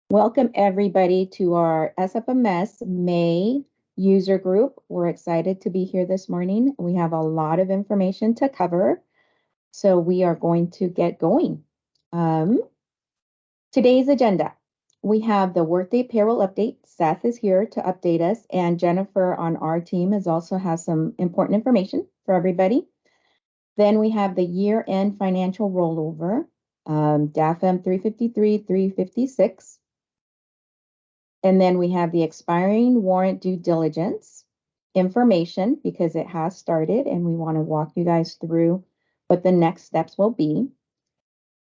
Welcome everybody to our SFMS May user group. We're excited to be here this morning. We have a lot of information to cover, so we are going to get going. Today's agenda. We have the Workday Payroll Update. Seth is here to update us, and Jennifer on our team also has some important information for everybody. Then we have the year-end financial rollover, DAFM 353, 356. And then we have the expiring warrant due diligence information because it has started and we want to walk you guys through what the next steps will be.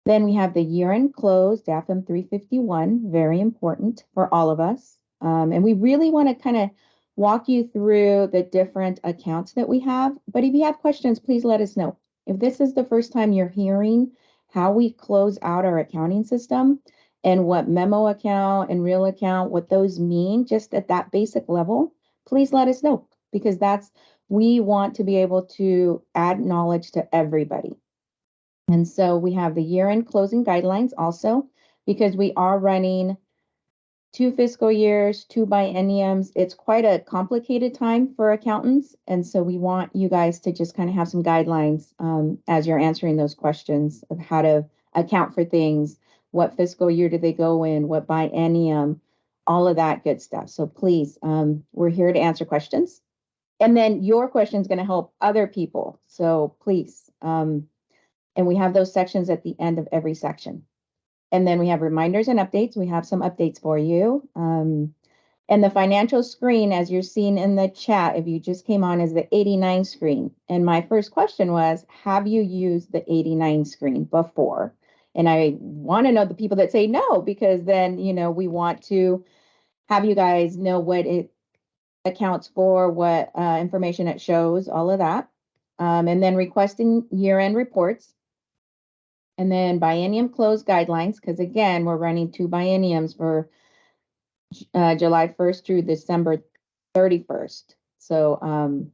Then we have the year-end close, DAFM 351, very important for all of us. And we really want to kind of walk you through the different accounts that we have. But if you have questions, please let us know. If this is the first time you're hearing how we close out our accounting system, and what memo account and real account, what those mean, just at that basic level, please let us know because we want to be able to add knowledge to everybody. And so we have the year-end closing guidelines also because we are running 2 fiscal years, 2 bienniums. It's quite a complicated time for accountants. And so we want you guys to just kind of have some guidelines as you're answering those questions of how to account for things. What fiscal year do they go in? What biennium? All of that good stuff. So please, we're here to answer questions. And then your question is going to help other people. So please, and we have those sections at the end of every section. And then we have reminders and updates. We have some updates for you. And the financial screen, as you're seeing in the chat, if you just came on, is the 89 screen. And my first question was, have you used the 89 screen before? And I want to know the people that say no, because then, we want to have you guys know what it accounts for, what information it shows, all of that. And then requesting year-end reports. And then biennium close guidelines, because again, we're running 2 bienniums for July 1st through December 31st. So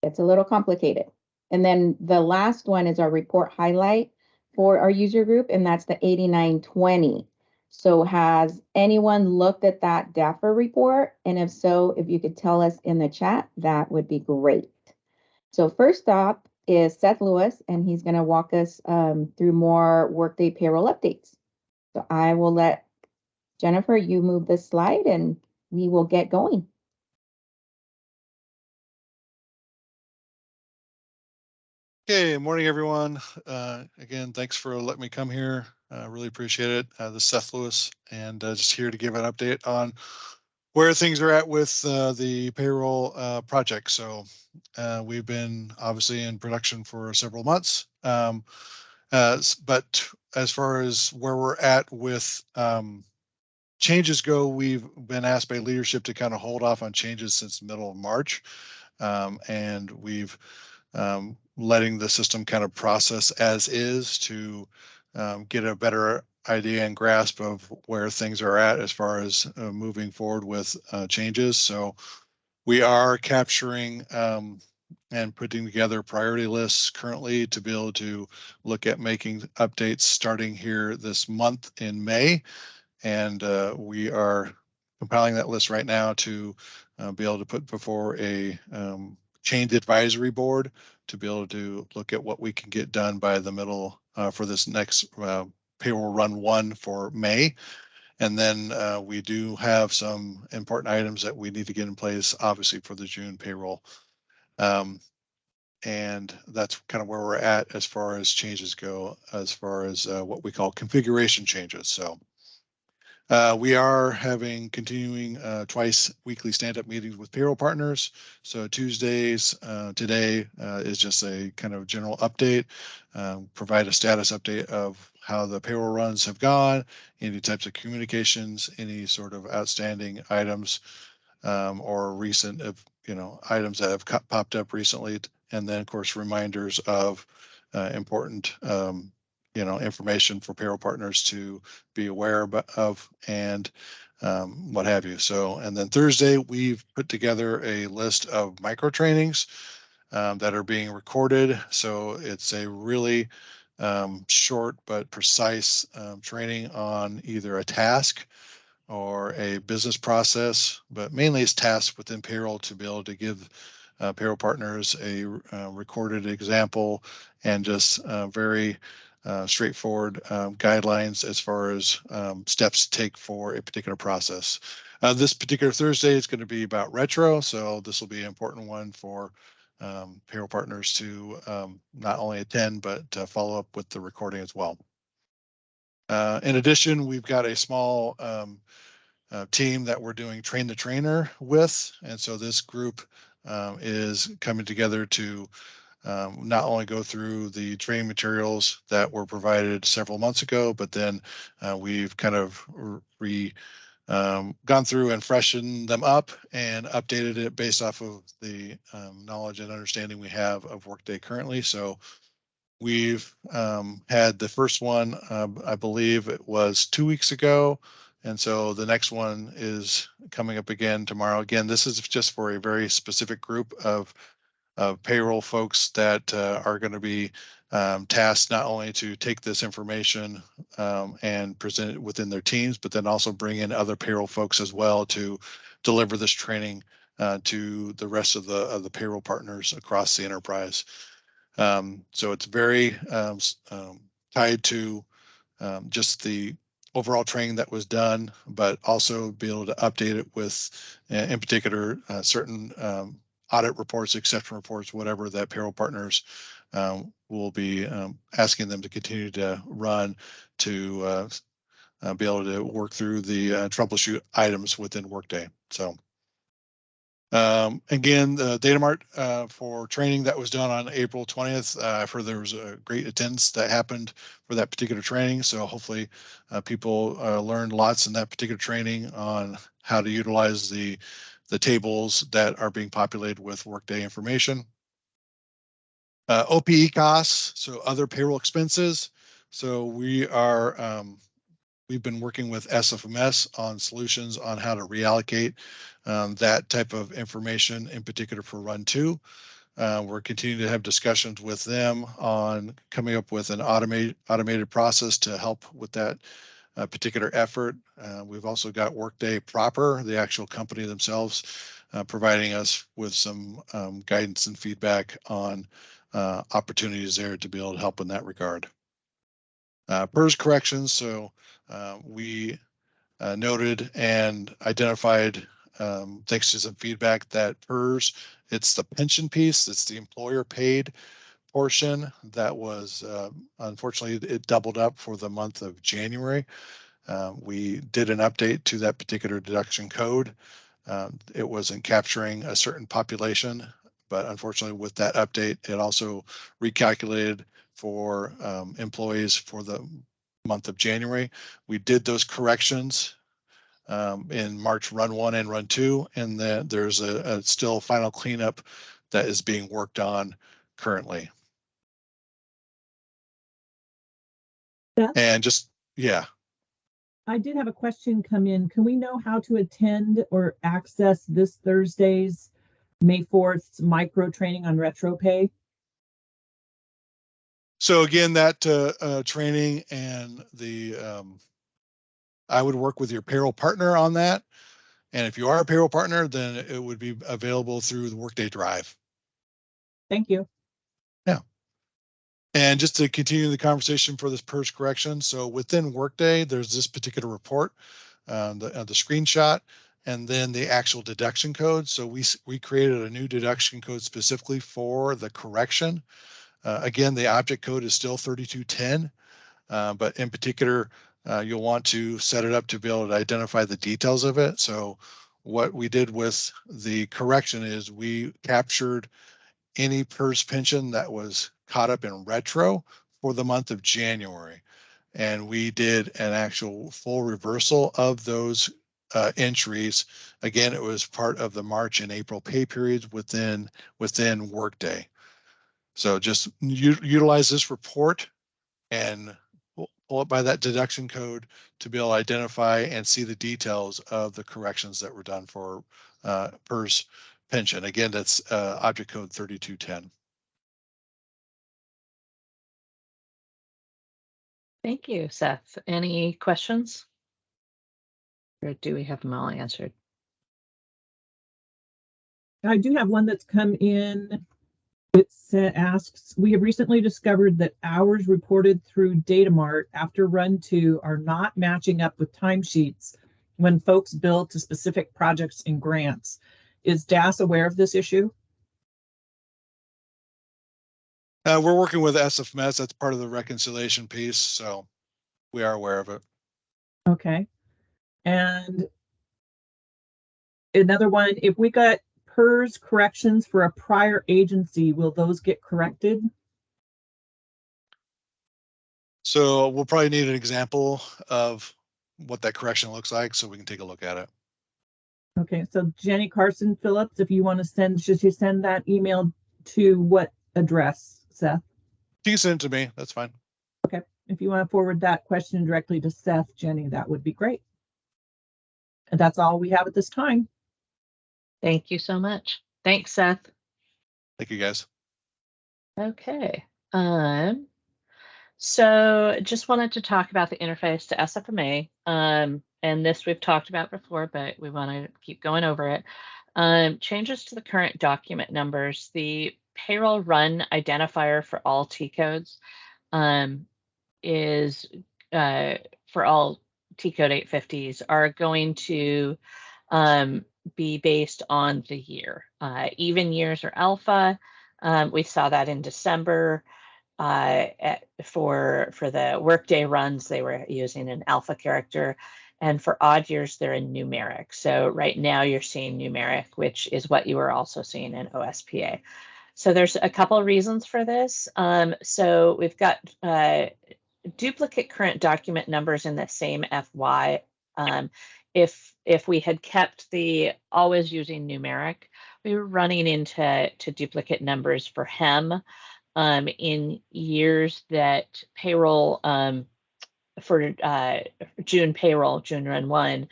it's a little complicated. And then the last one is our report highlight for our user group, and that's the 8920. So has anyone looked at that DAFR report? And if so, if you could tell us in the chat, that would be great. So first up is Seth Lewis, and he's going to walk us through more Workday payroll updates. So I will let Jennifer, you move this slide and we will get going. Okay, morning everyone. Again, thanks for letting me come here. Really appreciate it. This is Seth Lewis, and just here to give an update on where things are at with the payroll project. So we've been obviously in production for several months, but as far as where we're at with changes go, we've been asked by leadership to kind of hold off on changes since the middle of March, and we've letting the system kind of process as is to get a better idea and grasp of where things are at as far as moving forward with changes. So we are capturing and putting together priority lists currently to be able to look at making updates starting here this month in May. And we are compiling that list right now to be able to put before a change advisory board to be able to look at what we can get done by the middle for this next payroll run 1 for May. And then we do have some important items that we need to get in place, obviously, for the June payroll. And that's kind of where we're at as far as changes go, as far as what we call configuration changes. So we are having continuing twice weekly stand-up meetings with payroll partners. So Tuesdays today is just a kind of general update, provide a status update of how the payroll runs have gone, any types of communications, any sort of outstanding items or recent items that have popped up recently, and then of course reminders of important information for payroll partners to be aware of and what have you. So, and then Thursday, we've put together a list of micro trainings that are being recorded. So it's a really short but precise training on either a task or a business process, but mainly it's tasks within payroll to be able to give payroll partners a recorded example and just very straightforward guidelines as far as steps to take for a particular process. This particular Thursday is going to be about retro, so this will be an important one for payroll partners to not only attend, but follow up with the recording as well. In addition, we've got a small team that we're doing train the trainer with. And so this group is coming together to not only go through the training materials that were provided several months ago, but then we've kind of gone through and freshened them up and updated it based off of the knowledge and understanding we have of Workday currently. So we've had the first one, I believe it was 2 weeks ago. And so the next one is coming up again tomorrow. Again, this is just for a very specific group of payroll folks that are going to be tasked not only to take this information and present it within their teams, but then also bring in other payroll folks as well to deliver this training to the rest of the payroll partners across the enterprise. So it's very tied to just the overall training that was done, but also be able to update it with, in particular, certain audit reports, exception reports, whatever that payroll partners will be asking them to continue to run to be able to work through the troubleshoot items within Workday. So. Again, the Data Mart for training that was done on April 20th. I've heard there was a great attendance that happened for that particular training. So hopefully people learned lots in that particular training on how to utilize the tables that are being populated with Workday information. OPE costs, so other payroll expenses. So we've been working with SFMS on solutions on how to reallocate that type of information, in particular for Run 2. We're continuing to have discussions with them on coming up with an automated process to help with that particular effort. We've also got Workday proper, the actual company themselves, providing us with some guidance and feedback on opportunities there to be able to help in that regard. PERS corrections, so we noted and identified, thanks to some feedback, that PERS, it's the pension piece, it's the employer paid portion that was, unfortunately, it doubled up for the month of January. We did an update to that particular deduction code. It wasn't capturing a certain population, but unfortunately with that update, it also recalculated for employees for the month of January. We did those corrections in March Run 1 and Run 2, and then there's a still final cleanup that is being worked on currently. And just, yeah. I did have a question come in. Can we know how to attend or access this Thursday's May 4th micro training on RetroPay? So again, that training and the I would work with your payroll partner on that. And if you are a payroll partner, then it would be available through the Workday Drive. Thank you. Yeah. And just to continue the conversation for this PERS correction, so within Workday, there's this particular report, the screenshot, and then the actual deduction code. So we created a new deduction code specifically for the correction. Again, the object code is still 3210, but in particular, you'll want to set it up to be able to identify the details of it. So what we did with the correction is we captured any PERS pension that was caught up in retro for the month of January. And we did an actual full reversal of those entries. Again, it was part of the March and April pay periods within Workday. So just utilize this report and pull it by that deduction code to be able to identify and see the details of the corrections that were done for PERS pension. Again, that's object code 3210. Thank you, Seth. Any questions? Or do we have them all answered? I do have one that's come in. It asks, we have recently discovered that hours reported through Datamart after run 2 are not matching up with timesheets when folks bill to specific projects and grants. Is DAS aware of this issue? We're working with SFMS. That's part of the reconciliation piece, so we are aware of it. Okay. And another one, if we got PERS corrections for a prior agency, will those get corrected? So we'll probably need an example of what that correction looks like so we can take a look at it. Okay, so Jenny Carson Phillips, if you want to send, should you send that email to what address, Seth? You can send it to me. That's fine. Okay, if you want to forward that question directly to Seth, Jenny, that would be great. And that's all we have at this time. Thank you so much. Thanks, Seth. Thank you, guys. Okay. So just wanted to talk about the interface to SFMA. And this we've talked about before, but we want to keep going over it. Changes to the current document numbers. The payroll run identifier for all T codes is for all T code 850s are going to be based on the year. Even years are alpha. We saw that in December. For the workday runs, they were using an alpha character, and for odd years, they're in numeric. So right now you're seeing numeric, which is what you were also seeing in OSPA. So there's a couple of reasons for this. So we've got duplicate current document numbers in the same FY. If we had kept the always using numeric, we were running into duplicate numbers for HEM in years that payroll for June payroll, June run 1,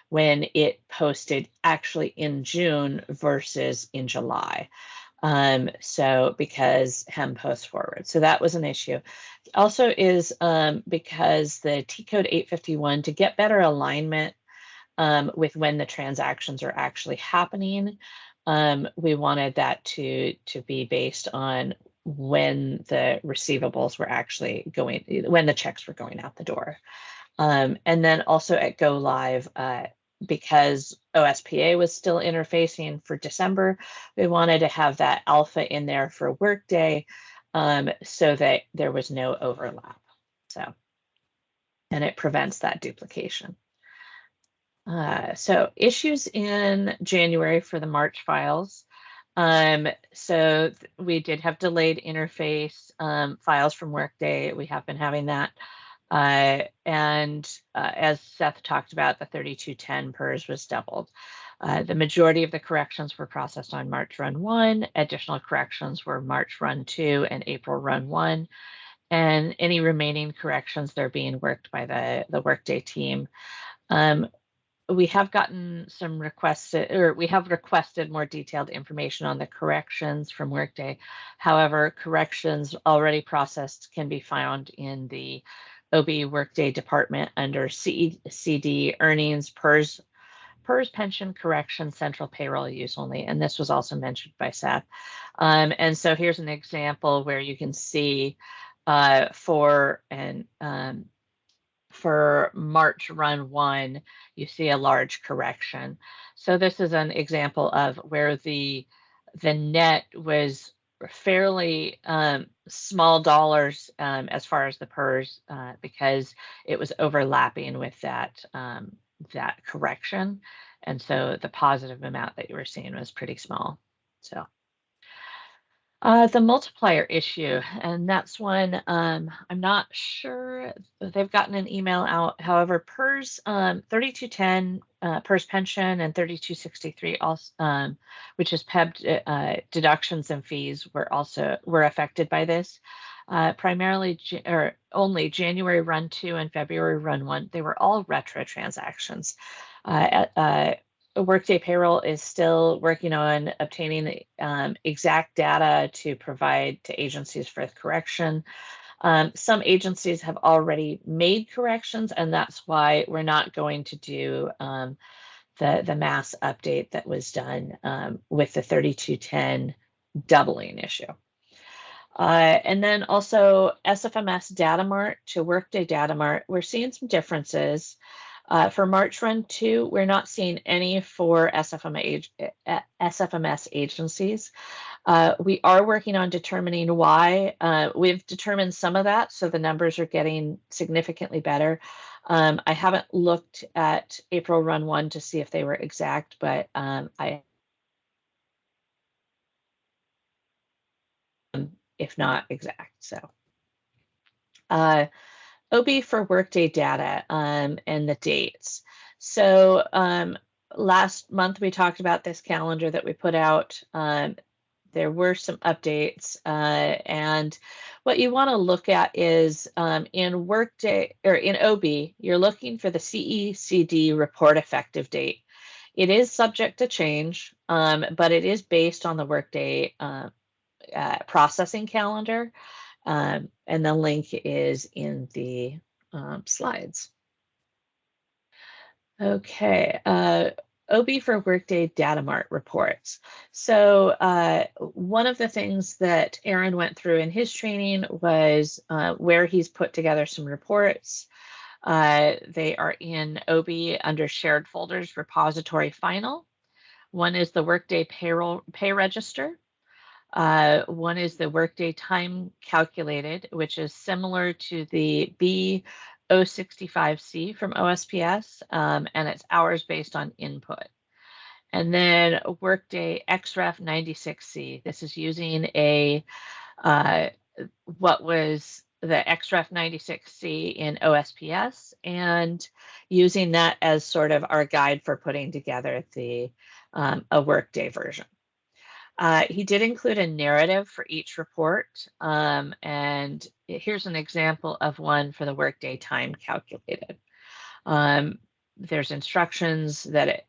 when it posted actually in June versus in July. So because HEM posts forward. So that was an issue. Also is because the T code 851, to get better alignment with when the transactions are actually happening, we wanted that to be based on when the receivables were actually going, when the checks were going out the door. And then also at go live, because OSPA was still interfacing for December, we wanted to have that alpha in there for Workday so that there was no overlap. So, and it prevents that duplication. So issues in January for the March files. So we did have delayed interface files from Workday. We have been having that. And as Seth talked about, the 3210 PERS was doubled. The majority of the corrections were processed on March run 1. Additional corrections were March run 2 and April run 1. And any remaining corrections, they're being worked by the Workday team. We have gotten some requested, or we have requested more detailed information on the corrections from Workday. However, corrections already processed can be found in the OB Workday department under CD earnings, PERS pension correction, central payroll use only. And this was also mentioned by Seth. And so here's an example where you can see for March run 1, you see a large correction. So this is an example of where the net was fairly small dollars as far as the PERS because it was overlapping with that correction. And so the positive amount that you were seeing was pretty small. So the multiplier issue, and that's one I'm not sure they've gotten an email out. However, PERS 3210 PERS pension and 3263 also, which is PEB deductions and fees, were affected by this. Primarily or only January run 2 and February run 1. They were all retro transactions. Workday Payroll is still working on obtaining exact data to provide to agencies for correction. Some agencies have already made corrections, and that's why we're not going to do the mass update that was done with the 3210 doubling issue. And then also SFMS Data Mart to Workday Data Mart, we're seeing some differences. For March Run 2, we're not seeing any for SFMS agencies. We are working on determining why. We've determined some of that, so the numbers are getting significantly better. I haven't looked at April Run 1 to see if they were exact, but if not exact. So OB for Workday data and the dates. So last month we talked about this calendar that we put out. There were some updates, and what you want to look at is in Workday or in OB, you're looking for the CECD report effective date. It is subject to change, but it is based on the Workday processing calendar, and the link is in the slides. Okay. OB for Workday Data Mart reports. So one of the things that Aaron went through in his training was where he's put together some reports. They are in OB under shared folders, repository final. One is the Workday pay register. One is the Workday time calculated, which is similar to the B065C from OSPS, and it's hours based on input. And then Workday XREF 96C. This is using a what was the XREF 96C in OSPS and using that as sort of our guide for putting together the a Workday version. He did include a narrative for each report, and here's an example of one for the Workday time calculated. There's instructions that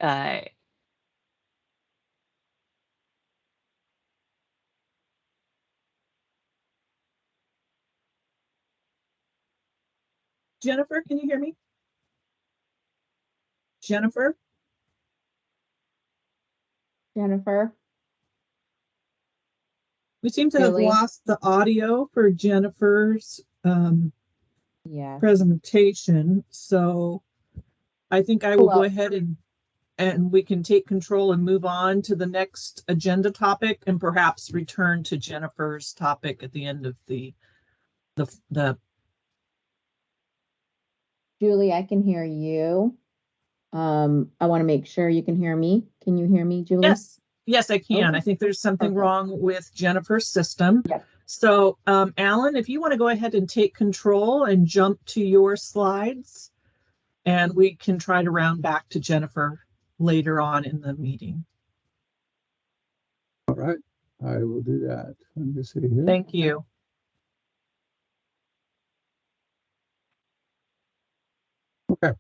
Jennifer, can you hear me? Jennifer? Jennifer? We seem to have Julie? lost the audio for Jennifer's Yes. presentation. So I think I will go Well- ahead and we can take control and move on to the next agenda topic and perhaps return to Jennifer's topic at the end of the Julie, I can hear you. I want to make sure you can hear me. Can you hear me, Julie? Yes, I can. Okay. I think there's something Perfect. wrong with Jennifer's system. Yes. So, Alan, if you want to go ahead and take control and jump to your slides, and we can try to round back to Jennifer later on in the meeting. All right, I will do that. Let me see here. Thank you. Okay.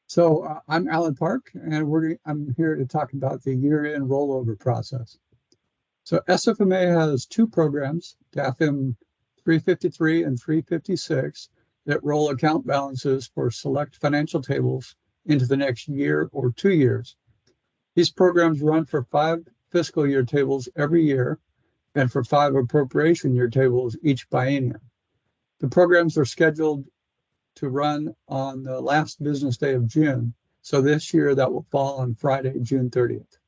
So I'm Alan Park, and I'm here to talk about the year-end rollover process. So SFMA has two programs, DAFM 353 and 356, that roll account balances for select financial tables into the next year or 2 years. These programs run for 5 fiscal year tables every year and for 5 appropriation year tables each biennium. The programs are scheduled to run on the last business day of June. So this year that will fall on Friday, June 30th.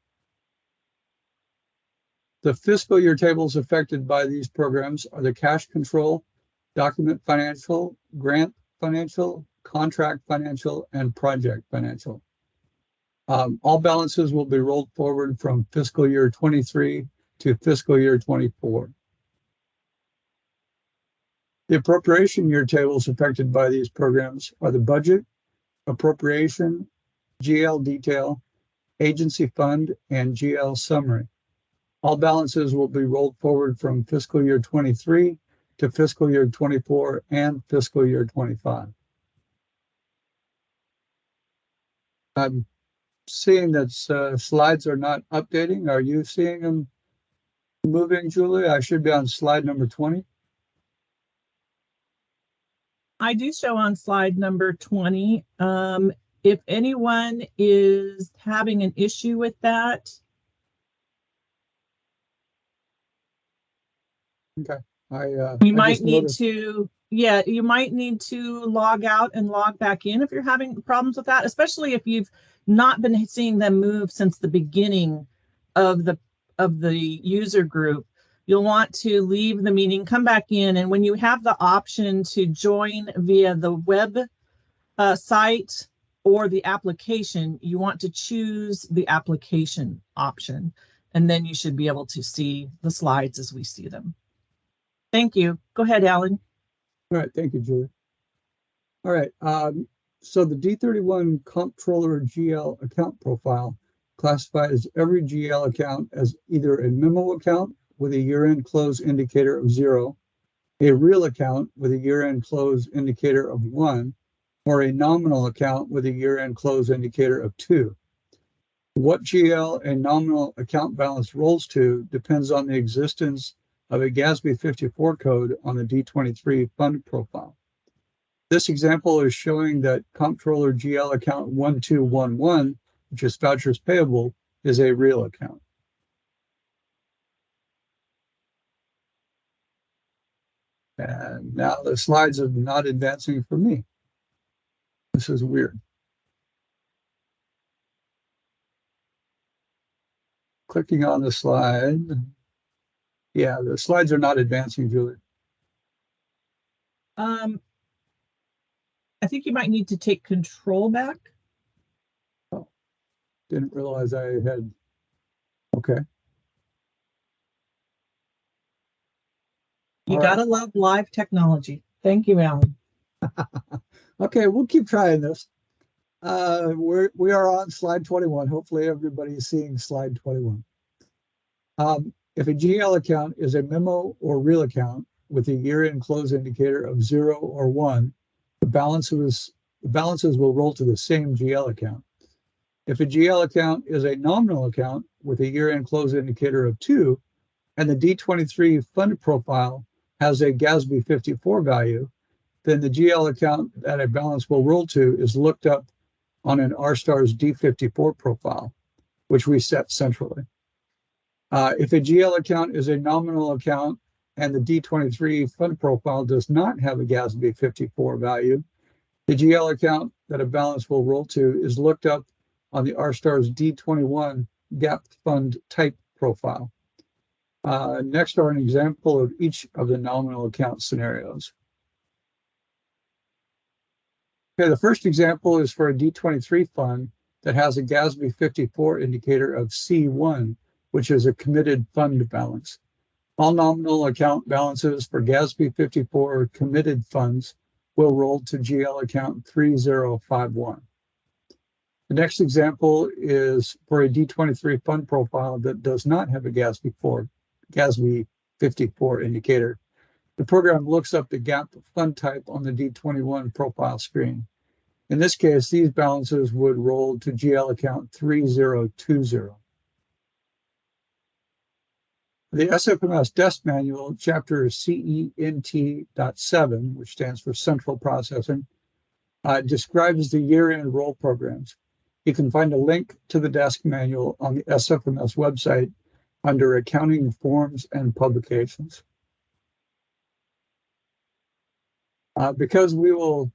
The fiscal year tables affected by these programs are the cash control, document financial, grant financial, contract financial, and project financial. All balances will be rolled forward from fiscal year 23 to fiscal year 24. The appropriation year tables affected by these programs are the budget, appropriation, GL detail, agency fund, and GL summary. All balances will be rolled forward from fiscal year 23 to fiscal year 24 and fiscal year 25. I'm seeing that slides are not updating. Are you seeing them moving, Julie? I should be on slide number 20. I do show on slide number 20. If anyone is having an issue with that, Okay. you I might just need noticed. to, yeah, you might need to log out and log back in if you're having problems with that, especially if you've not been seeing them move since the beginning of the user group. You'll want to leave the meeting, come back in, and when you have the option to join via the web site or the application, you want to choose the application option, and then you should be able to see the slides as we see them. Thank you. Go ahead, Alan. All right, thank you, Julie. All right, so the D31 Comptroller GL account profile classifies every GL account as either a memo account with a year-end close indicator of 0, a real account with a year-end close indicator of 1, or a nominal account with a year-end close indicator of 2. What GL a nominal account balance rolls to depends on the existence of a GASB 54 code on the D23 fund profile. This example is showing that Comptroller GL account 1211, which is vouchers payable, is a real account. And now the slides are not advancing for me. This is weird. Clicking on the slide. Yeah, the slides are not advancing, Julie. I think you might need to take control back. Oh, didn't realize I had. Okay. You All gotta right. love live technology. Thank you, Alan. Okay, we'll keep trying this. We are on slide 21. Hopefully everybody is seeing slide 21. If a GL account is a memo or real account with a year-end close indicator of 0 or 1, the balances will roll to the same GL account. If a GL account is a nominal account with a year-end close indicator of 2, and the D23 fund profile has a GASB 54 value, then the GL account that a balance will roll to is looked up on an R-Stars D54 profile, which we set centrally. If a GL account is a nominal account and the D23 fund profile does not have a GASB 54 value, the GL account that a balance will roll to is looked up on the R-Stars D21 gap fund type profile. Next are an example of each of the nominal account scenarios. Okay, the first example is for a D23 fund that has a GASB 54 indicator of C1, which is a committed fund balance. All nominal account balances for GASB 54 committed funds will roll to GL account 3051. The next example is for a D23 fund profile that does not have a GASB 54 indicator. The program looks up the gap fund type on the D21 profile screen. In this case, these balances would roll to GL account 3020. The SFMS desk manual, chapter CENT.7, which stands for Central Processing, describes the year-end roll programs. You can find a link to the desk manual on the SFMS website under Accounting Forms and Publications. Because we will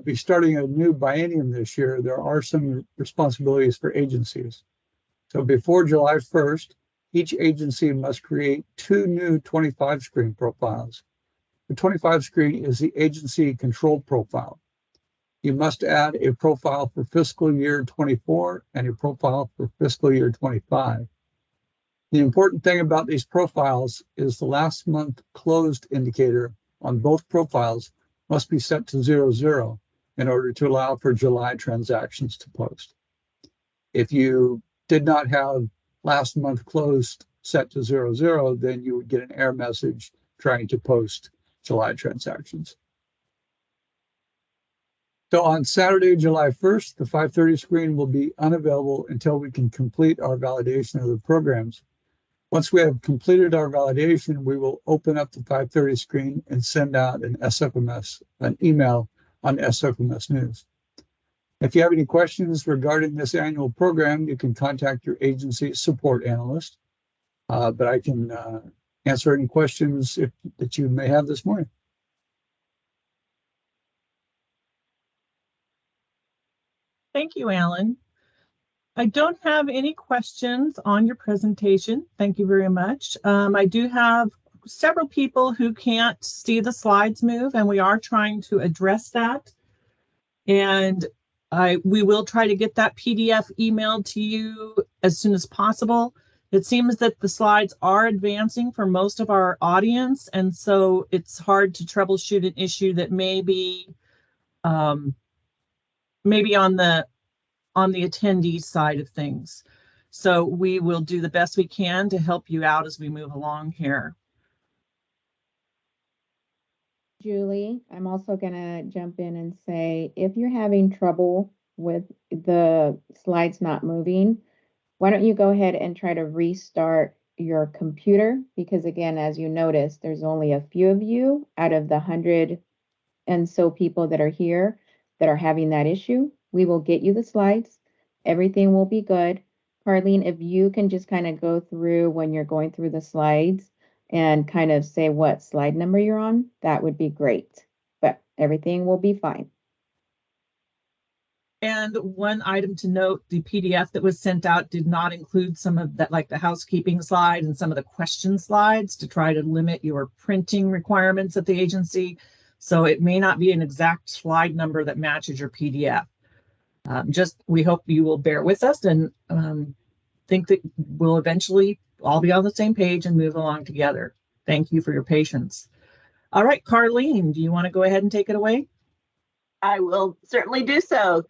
be starting a new biennium this year, there are some responsibilities for agencies. So before July 1st, each agency must create 2 new 25 screen profiles. The 25 screen is the agency control profile. You must add a profile for fiscal year 24 and a profile for fiscal year 25. The important thing about these profiles is the last month closed indicator on both profiles must be set to 00 in order to allow for July transactions to post. If you did not have last month closed set to 00, then you would get an error message trying to post July transactions. So on Saturday, July 1st, the 5:30 screen will be unavailable until we can complete our validation of the programs. Once we have completed our validation, we will open up the 530 screen and send out an email on SFMS News. If you have any questions regarding this annual program, you can contact your agency support analyst, but I can answer any questions that you may have this morning. Thank you, Alan. I don't have any questions on your presentation. Thank you very much. I do have several people who can't see the slides move, and we are trying to address that. And we will try to get that PDF emailed to you as soon as possible. It seems that the slides are advancing for most of our audience, and so it's hard to troubleshoot an issue that may be maybe on the attendee side of things. So we will do the best we can to help you out as we move along here. Julie, I'm also going to jump in and say, if you're having trouble with the slides not moving, why don't you go ahead and try to restart your computer? Because again, as you notice, there's only a few of you out of the 100 and so people that are here that are having that issue. We will get you the slides. Everything will be good. Carlene, if you can just kind of go through when you're going through the slides and kind of say what slide number you're on, that would be great. But everything will be fine. And one item to note, the PDF that was sent out did not include some of that, like the housekeeping slide and some of the question slides, to try to limit your printing requirements at the agency. So it may not be an exact slide number that matches your PDF. We hope you will bear with us and think that we'll eventually all be on the same page and move along together. Thank you for your patience. All right, Carlene, do you want to go ahead and take it away? I will certainly do so.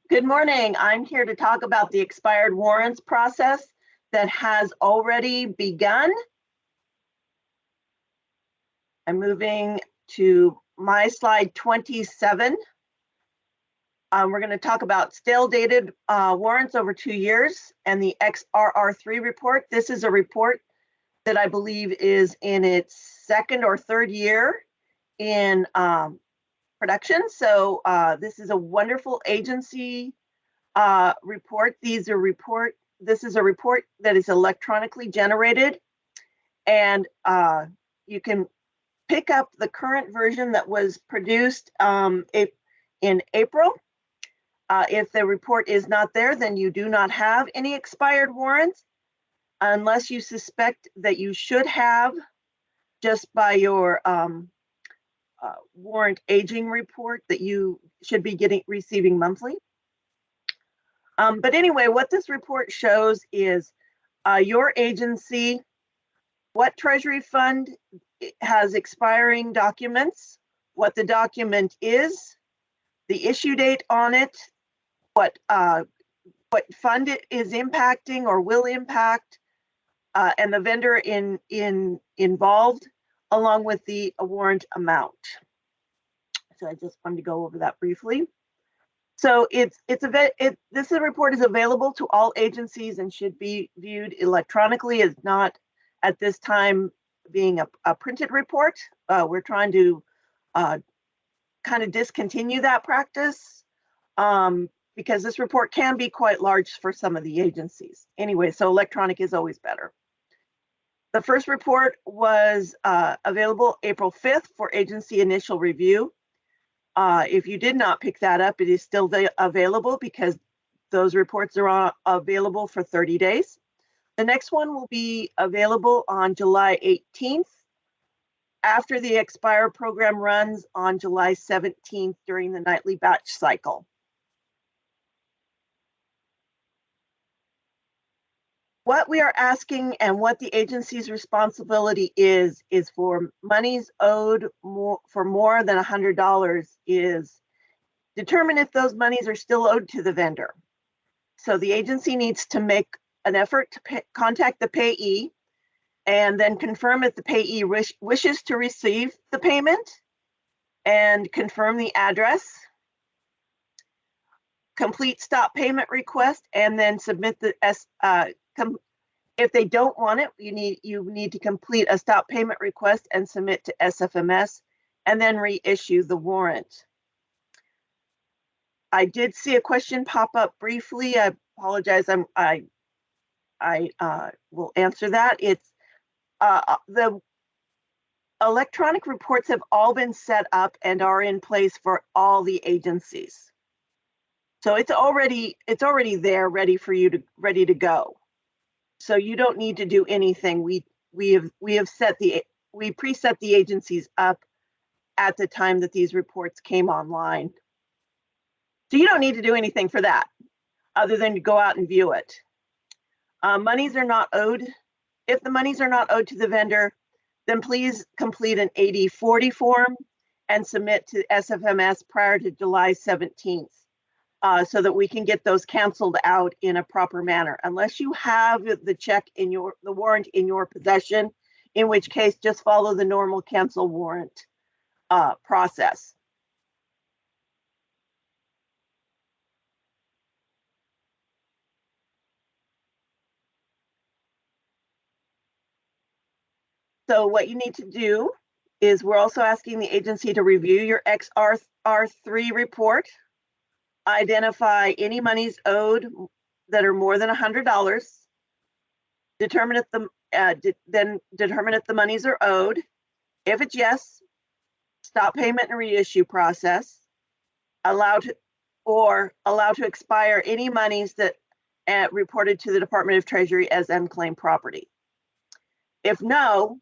Good morning. I'm here to talk about the expired warrants process that has already begun. I'm moving to my slide 27. We're going to talk about stale dated warrants over 2 years and the XRR3 report. This is a report that I believe is in its second or third year in production. So this is a wonderful agency report. This is a report that is electronically generated, and you can pick up the current version that was produced in April. If the report is not there, then you do not have any expired warrants, unless you suspect that you should have just by your warrant aging report that you should be receiving monthly. But anyway, what this report shows is your agency, what Treasury Fund has expiring documents, what the document is, the issue date on it, what fund it is impacting or will impact, and the vendor involved, along with the warrant amount. So I just wanted to go over that briefly. So this report is available to all agencies and should be viewed electronically. It's not at this time being a printed report. We're trying to kind of discontinue that practice because this report can be quite large for some of the agencies. Anyway, so electronic is always better. The first report was available April 5th for agency initial review. If you did not pick that up, it is still available because those reports are available for 30 days. The next one will be available on July 18th after the Expire program runs on July 17th during the nightly batch cycle. What we are asking and what the agency's responsibility is for monies owed for more than $100 is determine if those monies are still owed to the vendor. So the agency needs to make an effort to contact the payee and then confirm if the payee wishes to receive the payment and confirm the address, complete stop payment request, and then submit the If they don't want it, you need to complete a stop payment request and submit to SFMS, and then reissue the warrant. I did see a question pop up briefly. I apologize. I will answer that. It's the electronic reports have all been set up and are in place for all the agencies. So it's already there, ready to go. So you don't need to do anything. We preset the agencies up at the time that these reports came online. So you don't need to do anything for that other than to go out and view it. Monies are not owed. If the monies are not owed to the vendor, then please complete an 8040 form and submit to SFMS prior to July 17th so that we can get those canceled out in a proper manner. Unless you have the warrant in your possession, in which case just follow the normal cancel warrant process. So what you need to do is we're also asking the agency to review your XR3 report, identify any monies owed that are more than $100, determine if the monies are owed. If it's yes, stop payment and reissue process. Allow to expire any monies that reported to the Department of Treasury as unclaimed property. If no,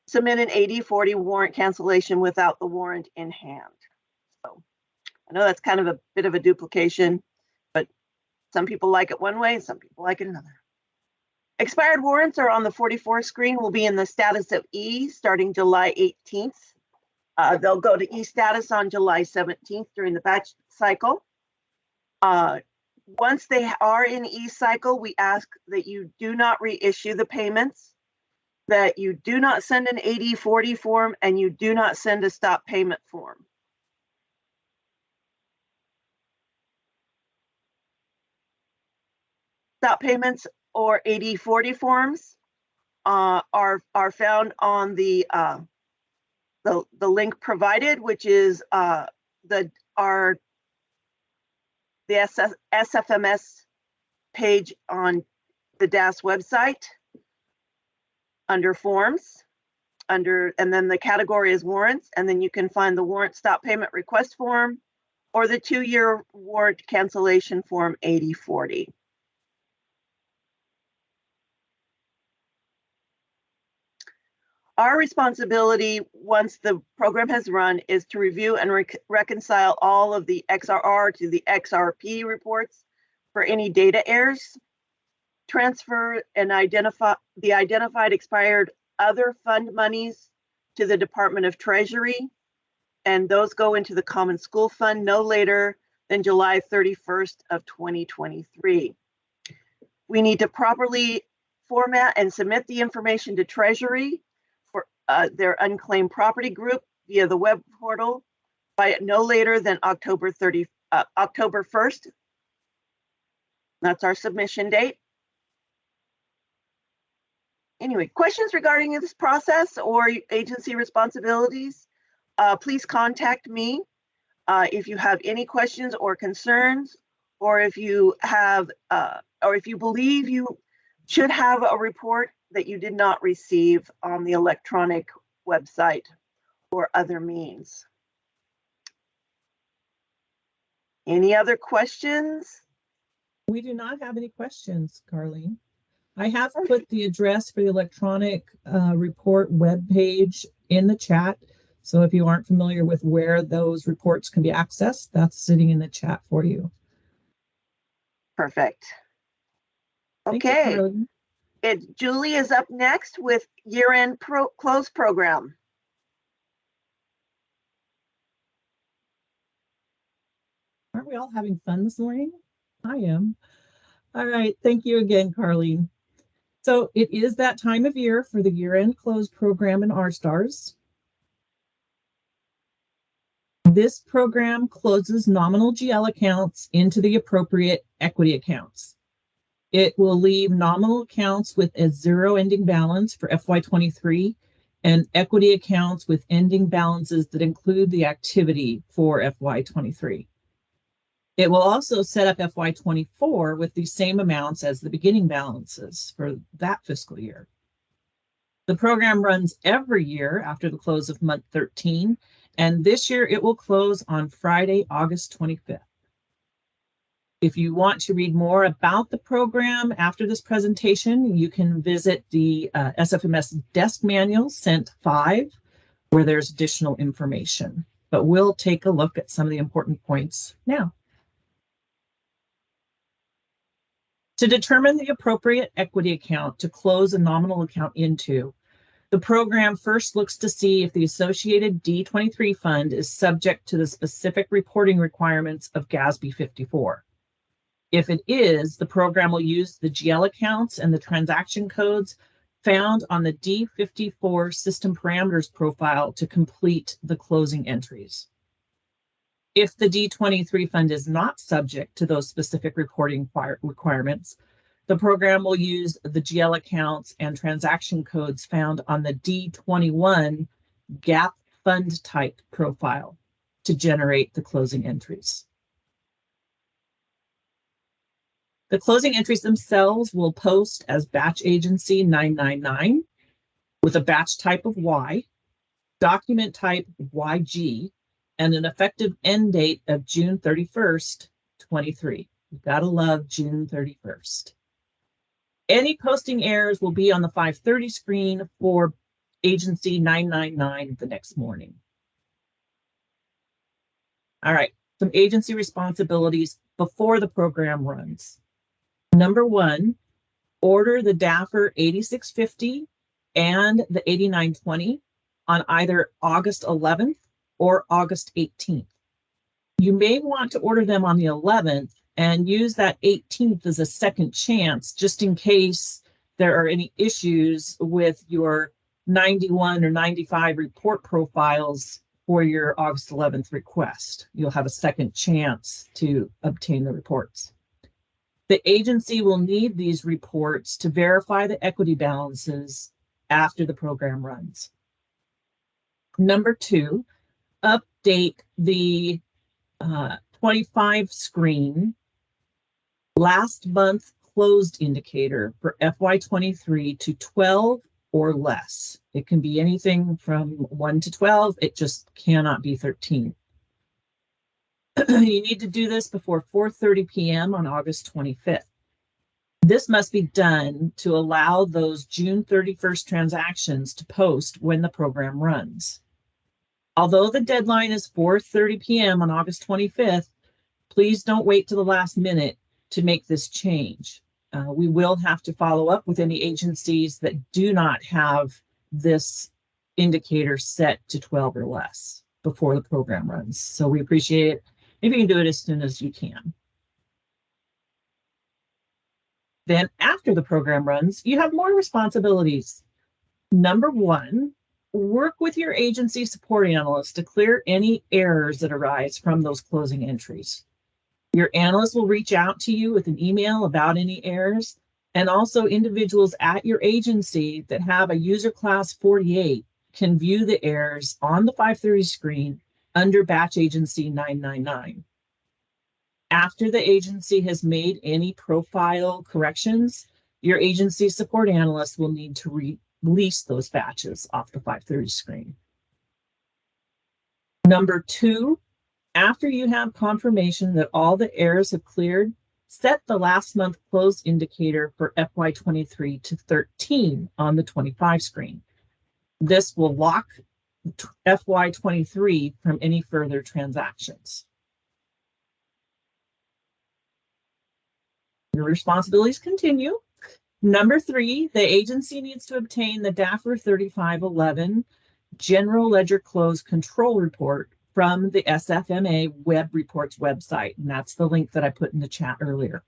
submit an 8040 warrant cancellation without the warrant in hand. So I know that's kind of a bit of a duplication, but some people like it one way and some people like it another. Expired warrants are on the 44 screen, will be in the status of E starting July 18th. They'll go to E status on July 17th during the batch cycle. Once they are in E cycle, we ask that you do not reissue the payments, that you do not send an 8040 form, and you do not send a stop payment form. Stop payments or 8040 forms are found on the link provided, which is the SFMS page on the DAS website under forms, and then the category is warrants, and then you can find the warrant stop payment request form or the 2-year warrant cancellation form 8040. Our responsibility once the program has run is to review and reconcile all of the XRR to the XRP reports for any data errors, transfer and identify the identified expired other fund monies to the Department of Treasury, and those go into the Common School Fund no later than July 31st of 2023. We need to properly format and submit the information to Treasury for their unclaimed property group via the web portal by no later than October 1st. That's our submission date. Anyway, questions regarding this process or agency responsibilities, please contact me if you have any questions or concerns, or if you have, or if you believe you should have a report that you did not receive on the electronic website or other means. Any other questions? We do not have any questions, Carlene. I have put the address for the electronic report webpage in the chat. So if you aren't familiar with where those reports can be accessed, that's sitting in the chat for you. Perfect. Okay. Julie is up next with year-end close program. Aren't we all having fun this morning? I am. All right. Thank you again, Carlene. So it is that time of year for the year-end close program in R-Stars. This program closes nominal GL accounts into the appropriate equity accounts. It will leave nominal accounts with a 0 ending balance for FY23 and equity accounts with ending balances that include the activity for FY23. It will also set up FY24 with the same amounts as the beginning balances for that fiscal year. The program runs every year after the close of month 13, and this year it will close on Friday, August 25th. If you want to read more about the program after this presentation, you can visit the SFMS desk manual sent 5, where there's additional information. But we'll take a look at some of the important points now. To determine the appropriate equity account to close a nominal account into, the program first looks to see if the associated D23 fund is subject to the specific reporting requirements of GASB 54. If it is, the program will use the GL accounts and the transaction codes found on the D54 system parameters profile to complete the closing entries. If the D23 fund is not subject to those specific reporting requirements, the program will use the GL accounts and transaction codes found on the D21 GAAP fund type profile to generate the closing entries. The closing entries themselves will post as batch agency 999 with a batch type of Y, document type YG, and an effective end date of June 31st, 23. You've got to love June 31st. Any posting errors will be on the 530 screen for agency 999 the next morning. All right, some agency responsibilities before the program runs. Number 1, order the DAFR 8650 and the 8920 on either August 11th or August 18th. You may want to order them on the 11th and use that 18th as a second chance, just in case there are any issues with your 91 or 95 report profiles for your August 11th request. You'll have a second chance to obtain the reports. The agency will need these reports to verify the equity balances after the program runs. Number 2, update the 25 screen last month closed indicator for FY23 to 12 or less. It can be anything from 1 to 12. It just cannot be 13. You need to do this before 4:30 p.m. on August 25th. This must be done to allow those June 31st transactions to post when the program runs. Although the deadline is 4:30 p.m. on August 25th, please don't wait to the last minute to make this change. We will have to follow up with any agencies that do not have this indicator set to 12 or less before the program runs. So we appreciate it if you can do it as soon as you can. Then after the program runs, you have more responsibilities. Number 1, work with your agency support analyst to clear any errors that arise from those closing entries. Your analyst will reach out to you with an email about any errors, and also individuals at your agency that have a user class 48 can view the errors on the 530 screen under batch agency 999. After the agency has made any profile corrections, your agency support analyst will need to release those batches off the 530 screen. Number 2, after you have confirmation that all the errors have cleared, set the last month close indicator for FY23 to 13 on the 25 screen. This will lock FY23 from any further transactions. Your responsibilities continue. Number 3, the agency needs to obtain the DAFR 3511 General Ledger Close Control Report from the SFMA Web Reports website, and that's the link that I put in the chat earlier.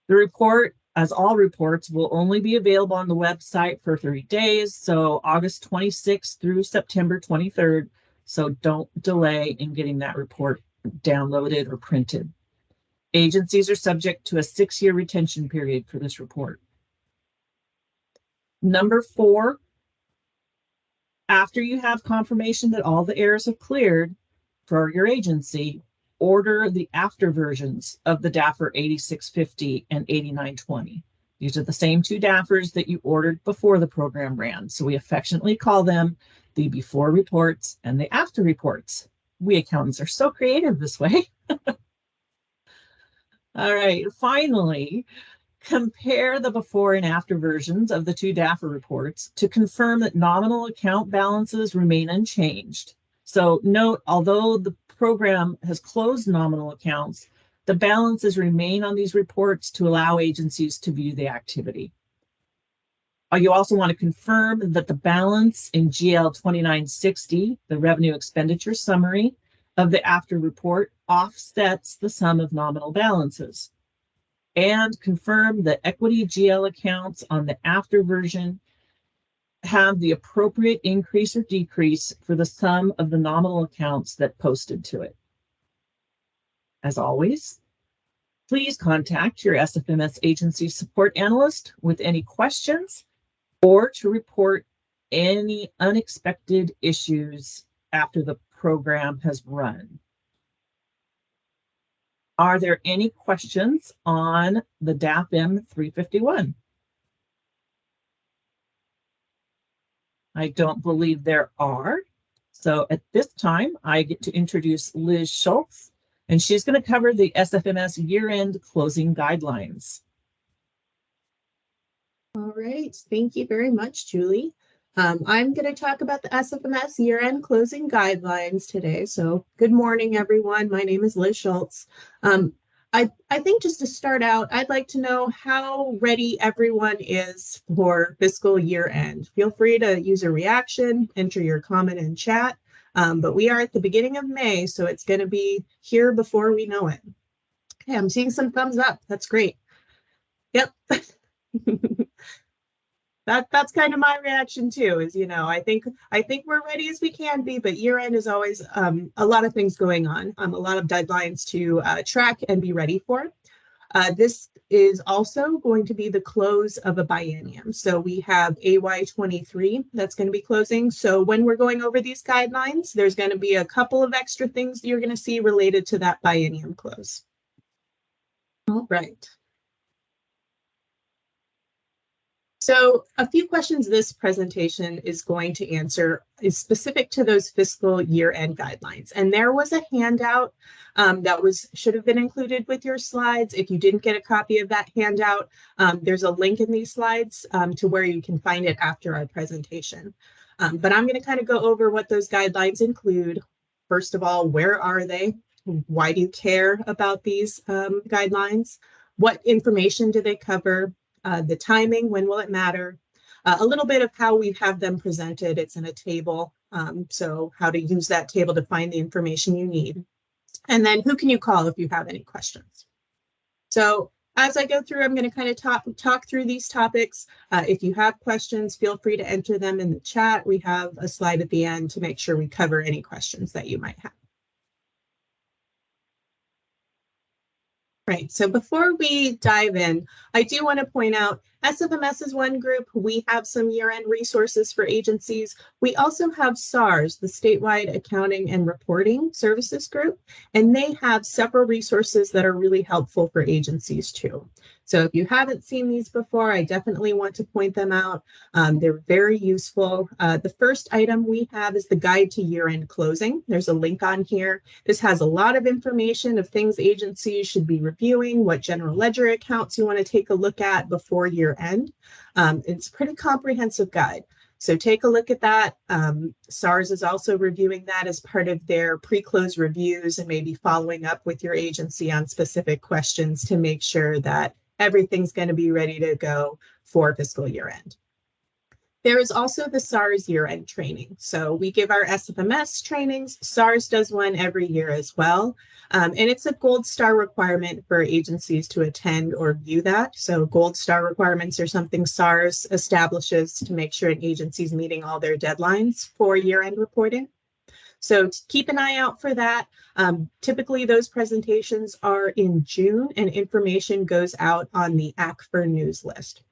The report, as all reports, will only be available on the website for 30 days, so August 26th through September 23rd, so don't delay in getting that report downloaded or printed. Agencies are subject to a 6-year retention period for this report. Number 4, after you have confirmation that all the errors have cleared for your agency, order the after versions of the DAFR 8650 and 8920. These are the same 2 DAFRs that you ordered before the program ran. So we affectionately call them the before reports and the after reports. We accountants are so creative this way. All right, finally, compare the before and after versions of the 2 DAFR reports to confirm that nominal account balances remain unchanged. So note, although the program has closed nominal accounts, the balances remain on these reports to allow agencies to view the activity. You also want to confirm that the balance in GL 2960, the revenue expenditure summary of the after report, offsets the sum of nominal balances. And confirm that equity GL accounts on the after version have the appropriate increase or decrease for the sum of the nominal accounts that posted to it. As always, please contact your SFMS agency support analyst with any questions or to report any unexpected issues after the program has run. Are there any questions on the DAP-M 351? I don't believe there are. So at this time, I get to introduce Liz Schultz, and she's going to cover the SFMS year-end closing guidelines. All right, thank you very much, Julie. I'm going to talk about the SFMS year-end closing guidelines today. So good morning, everyone. My name is Liz Schultz. I think just to start out, I'd like to know how ready everyone is for fiscal year end. Feel free to use a reaction, enter your comment in chat, but we are at the beginning of May, so it's going to be here before we know it. Okay, I'm seeing some thumbs up. That's great. Yep. That's kind of my reaction too, is, I think we're ready as we can be, but year end is always a lot of things going on, a lot of deadlines to track and be ready for. This is also going to be the close of a biennium. So we have AY23 that's going to be closing. So when we're going over these guidelines, there's going to be a couple of extra things that you're going to see related to that biennium close. All right. So a few questions this presentation is going to answer is specific to those fiscal year-end guidelines. And there was a handout that should have been included with your slides. If you didn't get a copy of that handout, there's a link in these slides to where you can find it after our presentation. But I'm going to kind of go over what those guidelines include. First of all, where are they? Why do you care about these guidelines? What information do they cover? The timing, when will it matter? A little bit of how we have them presented. It's in a table, so how to use that table to find the information you need. And then who can you call if you have any questions? So as I go through, I'm going to kind of talk through these topics. If you have questions, feel free to enter them in the chat. We have a slide at the end to make sure we cover any questions that you might have. Right, so before we dive in, I do want to point out SFMS is one group. We have some year-end resources for agencies. We also have SARS, the Statewide Accounting and Reporting Services Group, and they have several resources that are really helpful for agencies too. So if you haven't seen these before, I definitely want to point them out. They're very useful. The first item we have is the Guide to Year-End Closing. There's a link on here. This has a lot of information of things agencies should be reviewing, what general ledger accounts you want to take a look at before year end. It's a pretty comprehensive guide. So take a look at that. SARS is also reviewing that as part of their pre-close reviews and maybe following up with your agency on specific questions to make sure that everything's going to be ready to go for fiscal year end. There is also the SARS year-end training. So we give our SFMS trainings. SARS does one every year as well. And it's a gold star requirement for agencies to attend or view that. So gold star requirements are something SARS establishes to make sure an agency is meeting all their deadlines for year-end reporting. So keep an eye out for that. Typically, those presentations are in June, and information goes out on the ACFR news list.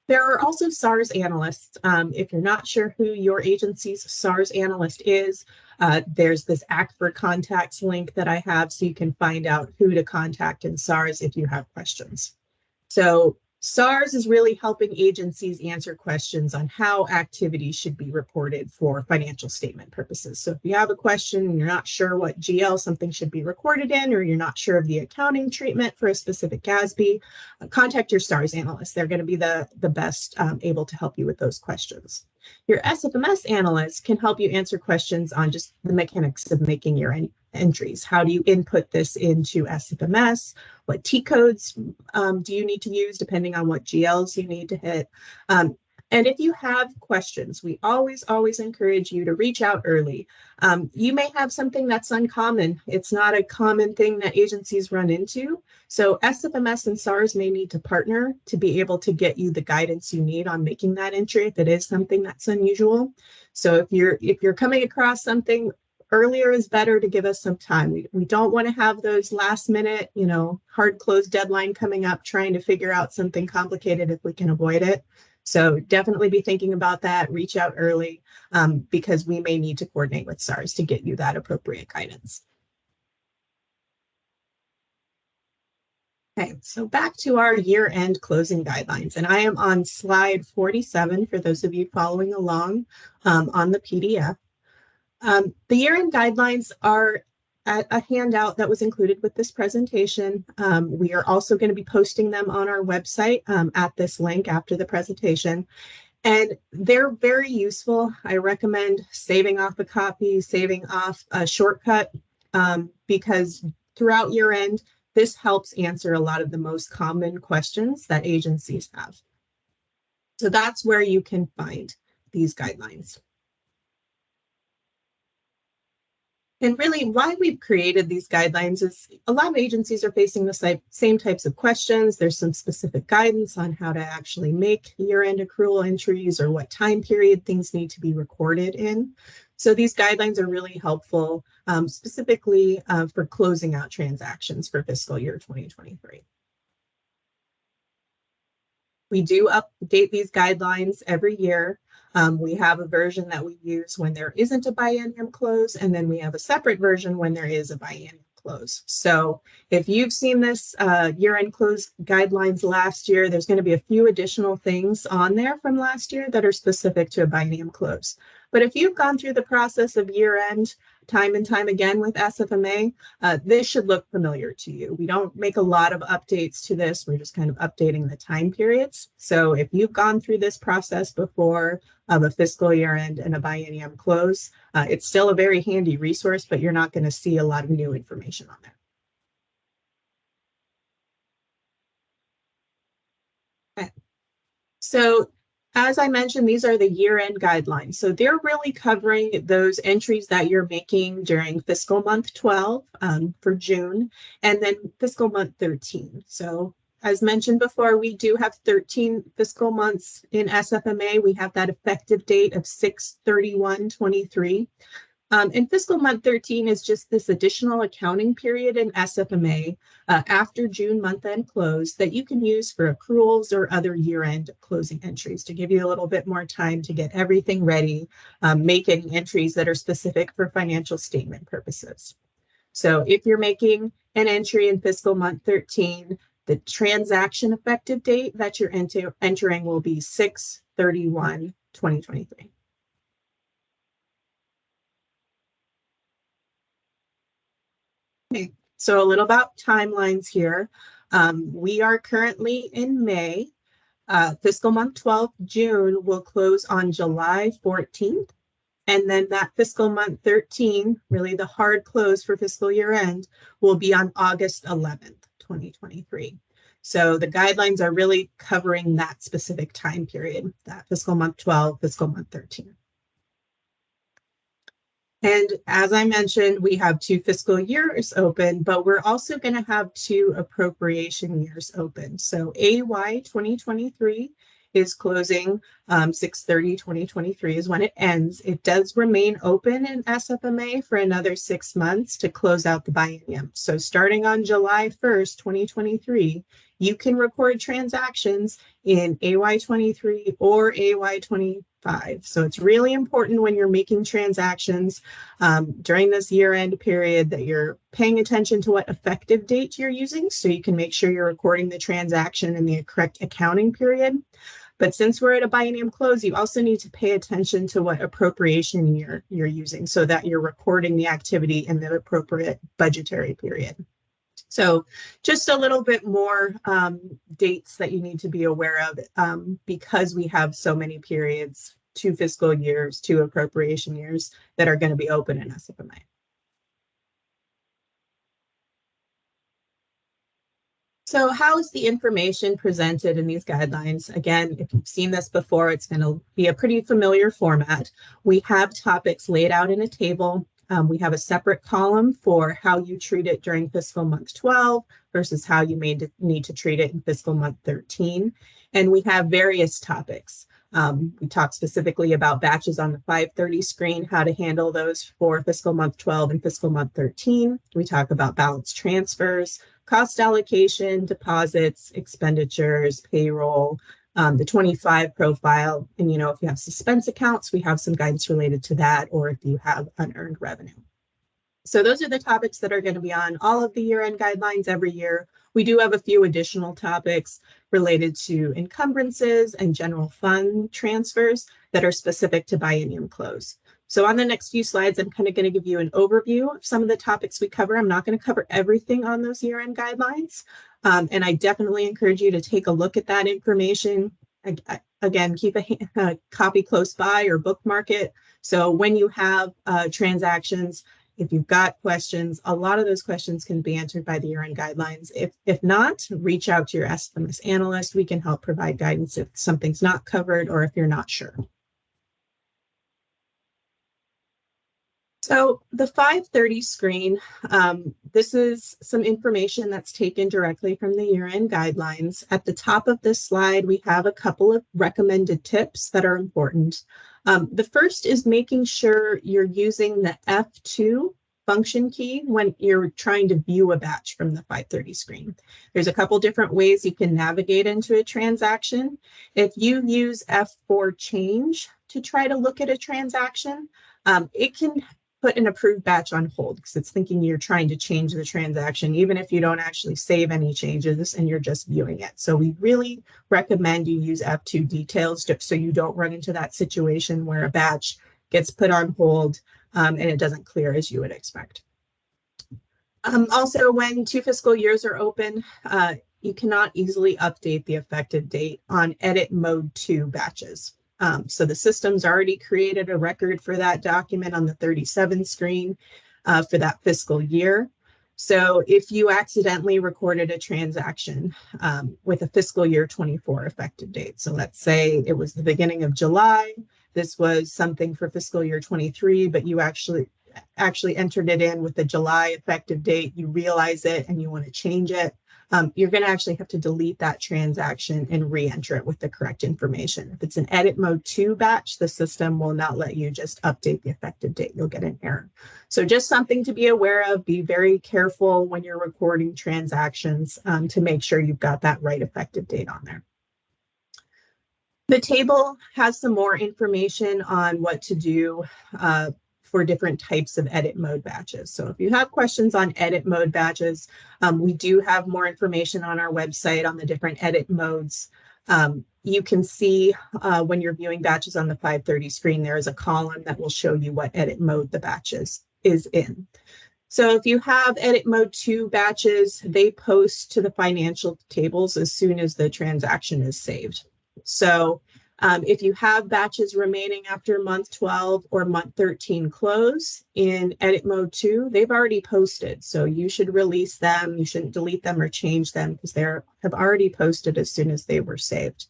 There are also SARS analysts. If you're not sure who your agency's SARS analyst is, there's this ACFR contacts link that I have, so you can find out who to contact in SARS if you have questions. So SARS is really helping agencies answer questions on how activities should be reported for financial statement purposes. So if you have a question and you're not sure what GL something should be recorded in, or you're not sure of the accounting treatment for a specific GASB, contact your SARS analyst. They're going to be the best able to help you with those questions. Your SFMS analyst can help you answer questions on just the mechanics of making your entries. How do you input this into SFMS? What T codes do you need to use depending on what GLs you need to hit? And if you have questions, we always encourage you to reach out early. You may have something that's uncommon. It's not a common thing that agencies run into. So SFMS and SARS may need to partner to be able to get you the guidance you need on making that entry if it is something that's unusual. So if you're coming across something, earlier is better to give us some time. We don't want to have those last minute, hard close deadline coming up trying to figure out something complicated if we can avoid it. So definitely be thinking about that. Reach out early because we may need to coordinate with SARS to get you that appropriate guidance. Okay, so back to our year-end closing guidelines, and I am on slide 47 for those of you following along on the PDF. The year-end guidelines are a handout that was included with this presentation. We are also going to be posting them on our website at this link after the presentation. And they're very useful. I recommend saving off a copy, saving off a shortcut, because throughout year-end, this helps answer a lot of the most common questions that agencies have. So that's where you can find these guidelines. And really, why we've created these guidelines is a lot of agencies are facing the same types of questions. There's some specific guidance on how to actually make year-end accrual entries or what time period things need to be recorded in. So these guidelines are really helpful, specifically for closing out transactions for fiscal year 2023. We do update these guidelines every year. We have a version that we use when there isn't a biennium close, and then we have a separate version when there is a biennium close. So if you've seen this year-end close guidelines last year, there's going to be a few additional things on there from last year that are specific to a biennium close. But if you've gone through the process of year-end time and time again with SFMA, this should look familiar to you. We don't make a lot of updates to this. We're just kind of updating the time periods. So if you've gone through this process before of a fiscal year end and a biennium close, it's still a very handy resource, but you're not going to see a lot of new information on there. Okay. So as I mentioned, these are the year-end guidelines. So they're really covering those entries that you're making during fiscal month 12 for June, and then fiscal month 13. So as mentioned before, we do have 13 fiscal months in SFMA. We have that effective date of 6/31/23. And fiscal month 13 is just this additional accounting period in SFMA after June month-end close that you can use for accruals or other year-end closing entries to give you a little bit more time to get everything ready, making entries that are specific for financial statement purposes. So if you're making an entry in fiscal month 13, the transaction effective date that you're entering will be 6/31/2023. Okay, so a little about timelines here. We are currently in May. Fiscal month 12, June, will close on July 14th. And then that fiscal month 13, really the hard close for fiscal year end, will be on August 11th, 2023. So the guidelines are really covering that specific time period, that fiscal month 12, fiscal month 13. And as I mentioned, we have 2 fiscal years open, but we're also going to have 2 appropriation years open. So AY 2023 is closing 6/30/2023 is when it ends. It does remain open in SFMA for another 6 months to close out the biennium. So starting on July 1st, 2023, you can record transactions in AY23 or AY25. So it's really important when you're making transactions during this year-end period that you're paying attention to what effective date you're using so you can make sure you're recording the transaction in the correct accounting period. But since we're at a biennium close, you also need to pay attention to what appropriation year you're using so that you're recording the activity in the appropriate budgetary period. So just a little bit more dates that you need to be aware of because we have so many periods, 2 fiscal years, 2 appropriation years that are going to be open in SFMA. So how is the information presented in these guidelines? Again, if you've seen this before, it's going to be a pretty familiar format. We have topics laid out in a table. We have a separate column for how you treat it during fiscal month 12 versus how you may need to treat it in fiscal month 13. And we have various topics. We talk specifically about batches on the 530 screen, how to handle those for fiscal month 12 and fiscal month 13. We talk about balance transfers, cost allocation, deposits, expenditures, payroll, the 25 profile. And, you know, if you have suspense accounts, we have some guidance related to that, or if you have unearned revenue. So those are the topics that are going to be on all of the year-end guidelines every year. We do have a few additional topics related to encumbrances and general fund transfers that are specific to biennium close. So on the next few slides, I'm kind of going to give you an overview of some of the topics we cover. I'm not going to cover everything on those year-end guidelines. And I definitely encourage you to take a look at that information. Again, keep a copy close by or bookmark it. So when you have transactions, if you've got questions, a lot of those questions can be answered by the year-end guidelines. If not, reach out to your SFMS analyst. We can help provide guidance if something's not covered or if you're not sure. So the 530 screen, this is some information that's taken directly from the year-end guidelines. At the top of this slide, we have a couple of recommended tips that are important. The first is making sure you're using the F2 function key when you're trying to view a batch from the 530 screen. There's a couple different ways you can navigate into a transaction. If you use F4 change to try to look at a transaction, it can put an approved batch on hold because it's thinking you're trying to change the transaction, even if you don't actually save any changes and you're just viewing it. So we really recommend you use F2 details so you don't run into that situation where a batch gets put on hold and it doesn't clear as you would expect. Also, when 2 fiscal years are open, you cannot easily update the effective date on edit mode 2 batches. So the system's already created a record for that document on the 37 screen for that fiscal year. So if you accidentally recorded a transaction with a fiscal year 24 effective date, so let's say it was the beginning of July, this was something for fiscal year 23, but you actually entered it in with the July effective date, you realize it and you want to change it, you're going to actually have to delete that transaction and re-enter it with the correct information. If it's an edit mode 2 batch, the system will not let you just update the effective date. You'll get an error. So just something to be aware of. Be very careful when you're recording transactions to make sure you've got that right effective date on there. The table has some more information on what to do for different types of edit mode batches. So if you have questions on edit mode batches, we do have more information on our website on the different edit modes. You can see when you're viewing batches on the 530 screen, there is a column that will show you what edit mode the batches is in. So if you have edit mode 2 batches, they post to the financial tables as soon as the transaction is saved. So if you have batches remaining after month 12 or month 13 close in edit mode 2, they've already posted. So you should release them. You shouldn't delete them or change them because they have already posted as soon as they were saved.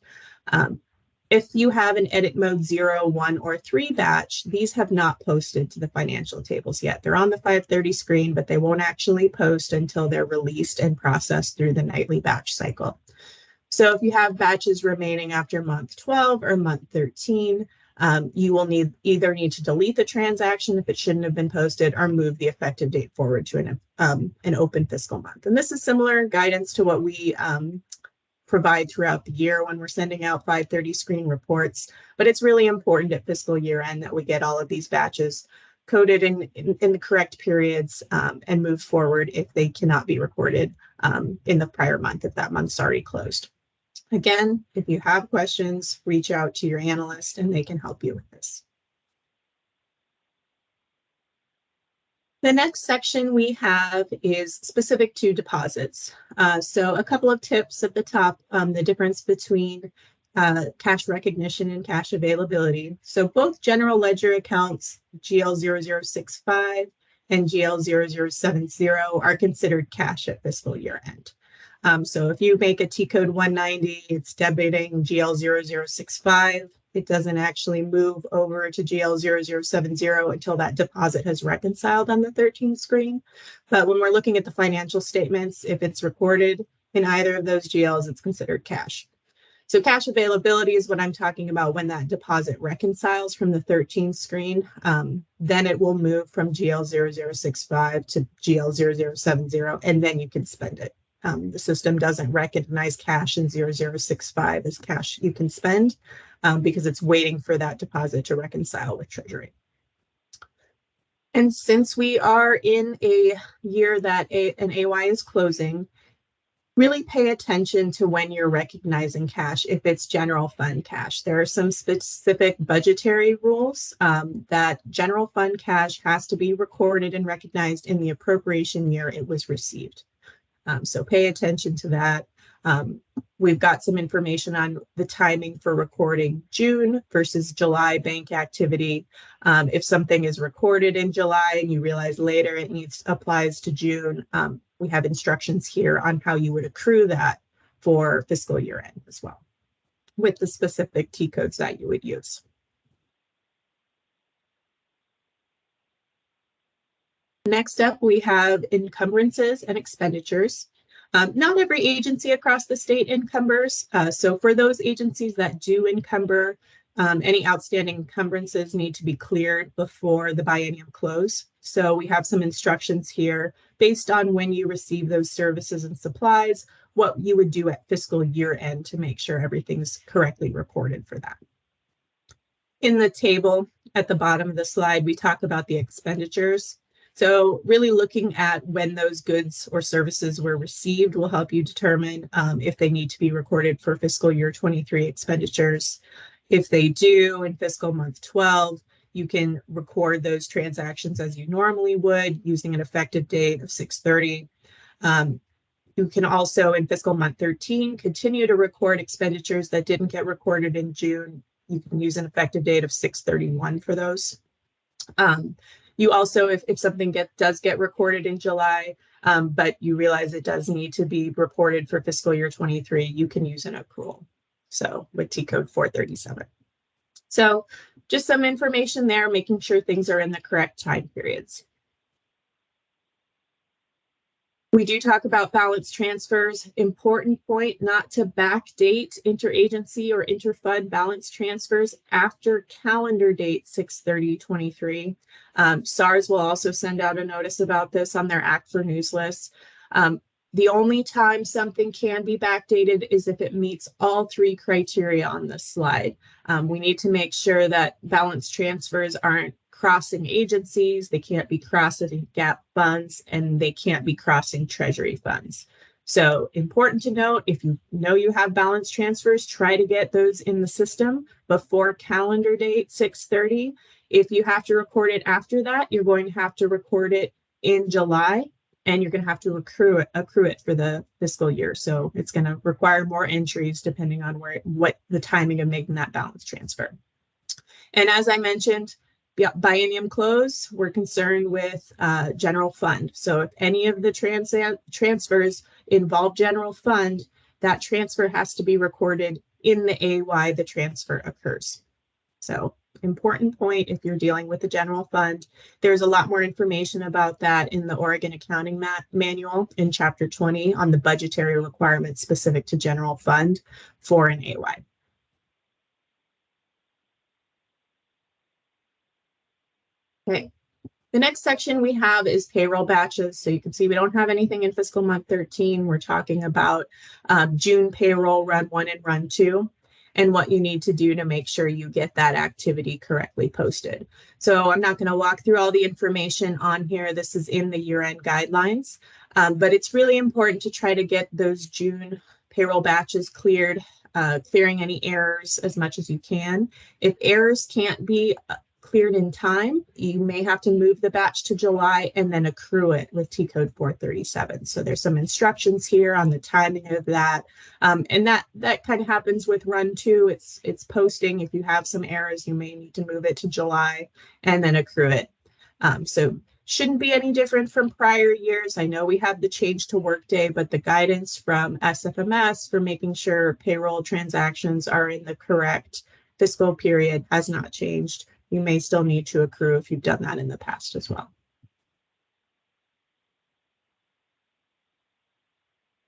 If you have an edit mode 0, 1, or 3 batch, these have not posted to the financial tables yet. They're on the 530 screen, but they won't actually post until they're released and processed through the nightly batch cycle. So if you have batches remaining after month 12 or month 13, you will either need to delete the transaction if it shouldn't have been posted, or move the effective date forward to an open fiscal month. And this is similar guidance to what we provide throughout the year when we're sending out 530 screen reports. But it's really important at fiscal year end that we get all of these batches coded in the correct periods and move forward if they cannot be recorded in the prior month, if that month's already closed. Again, if you have questions, reach out to your analyst and they can help you with this. The next section we have is specific to deposits. So a couple of tips at the top, the difference between cash recognition and cash availability. So both general ledger accounts, GL0065 and GL0070, are considered cash at fiscal year end. So if you make a T-code 190, it's debiting GL0065. It doesn't actually move over to GL0070 until that deposit has reconciled on the 13th screen. But when we're looking at the financial statements, if it's recorded in either of those GLs, it's considered cash. So cash availability is what I'm talking about when that deposit reconciles from the 13th screen. Then it will move from GL0065 to GL0070, and then you can spend it. The system doesn't recognize cash in 0065 as cash you can spend because it's waiting for that deposit to reconcile with Treasury. And since we are in a year that an AY is closing, really pay attention to when you're recognizing cash if it's general fund cash. There are some specific budgetary rules that general fund cash has to be recorded and recognized in the appropriation year it was received. So pay attention to that. We've got some information on the timing for recording June versus July bank activity. If something is recorded in July and you realize later it applies to June, we have instructions here on how you would accrue that for fiscal year end as well, with the specific T codes that you would use. Next up, we have encumbrances and expenditures. Not every agency across the state encumbers. So for those agencies that do encumber, any outstanding encumbrances need to be cleared before the biennium close. So we have some instructions here based on when you receive those services and supplies, what you would do at fiscal year end to make sure everything's correctly reported for that. In the table at the bottom of the slide, we talk about the expenditures. So really looking at when those goods or services were received will help you determine if they need to be recorded for fiscal year 23 expenditures. If they do in fiscal month 12, you can record those transactions as you normally would using an effective date of 6/30. You can also in fiscal month 13 continue to record expenditures that didn't get recorded in June. You can use an effective date of 6/31 for those. You also, if something does get recorded in July, but you realize it does need to be reported for fiscal year 23, you can use an accrual. So with T code 437. So just some information there, making sure things are in the correct time periods. We do talk about balance transfers. Important point, not to backdate interagency or interfund balance transfers after calendar date 6/30/23. SARS will also send out a notice about this on their Act for News list. The only time something can be backdated is if it meets all three criteria on this slide. We need to make sure that balance transfers aren't crossing agencies, they can't be crossing gap funds, and they can't be crossing Treasury funds. So important to note, if you know you have balance transfers, try to get those in the system before calendar date 6/30. If you have to record it after that, you're going to have to record it in July, and you're going to have to accrue it for the fiscal year. So it's going to require more entries depending on what the timing of making that balance transfer. And as I mentioned, biennium close, we're concerned with general fund. So if any of the transfers involve general fund, that transfer has to be recorded in the AY the transfer occurs. So important point if you're dealing with the general fund. There's a lot more information about that in the Oregon Accounting Manual in Chapter 20 on the budgetary requirements specific to general fund for an AY. Okay. The next section we have is payroll batches. So you can see we don't have anything in fiscal month 13. We're talking about June payroll run 1 and run 2, and what you need to do to make sure you get that activity correctly posted. So I'm not going to walk through all the information on here. This is in the year-end guidelines, but it's really important to try to get those June payroll batches cleared, clearing any errors as much as you can. If errors can't be cleared in time, you may have to move the batch to July and then accrue it with T code 437. So there's some instructions here on the timing of that. And that kind of happens with run 2. It's posting. If you have some errors, you may need to move it to July and then accrue it. So shouldn't be any different from prior years. I know we have the change to Workday, but the guidance from SFMS for making sure payroll transactions are in the correct fiscal period has not changed. You may still need to accrue if you've done that in the past as well.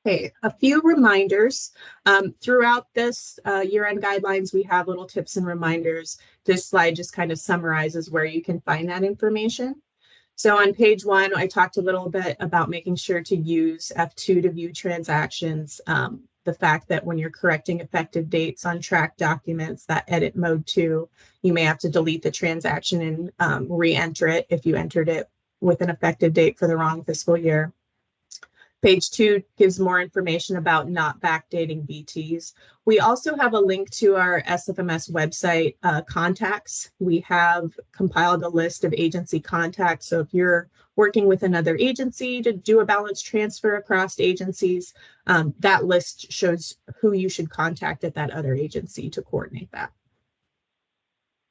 Okay, a few reminders. Throughout this year-end guidelines, we have little tips and reminders. This slide just kind of summarizes where you can find that information. So on page 1, I talked a little bit about making sure to use F2 to view transactions. The fact that when you're correcting effective dates on track documents, that edit mode 2, you may have to delete the transaction and re-enter it if you entered it with an effective date for the wrong fiscal year. Page 2 gives more information about not backdating BTs. We also have a link to our SFMS website contacts. We have compiled a list of agency contacts. So if you're working with another agency to do a balance transfer across agencies, that list shows who you should contact at that other agency to coordinate that.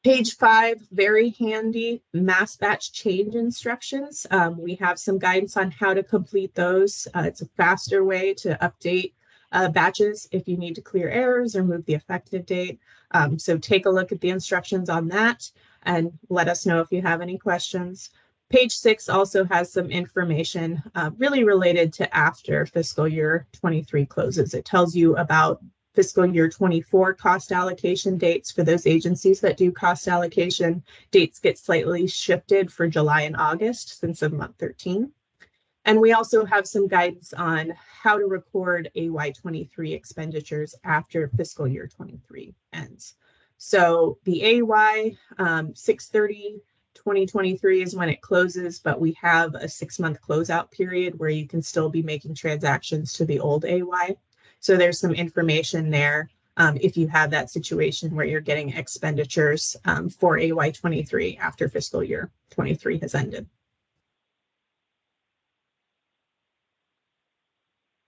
Page 5, very handy mass batch change instructions. We have some guidance on how to complete those. It's a faster way to update batches if you need to clear errors or move the effective date. So take a look at the instructions on that and let us know if you have any questions. Page 6 also has some information really related to after fiscal year 23 closes. It tells you about fiscal year 24 cost allocation dates for those agencies that do cost allocation. Dates get slightly shifted for July and August since of month 13. And we also have some guidance on how to record AY23 expenditures after fiscal year 23 ends. So the AY 6/30/2023 is when it closes, but we have a 6-month closeout period where you can still be making transactions to the old AY. So there's some information there if you have that situation where you're getting expenditures for AY23 after fiscal year 23 has ended.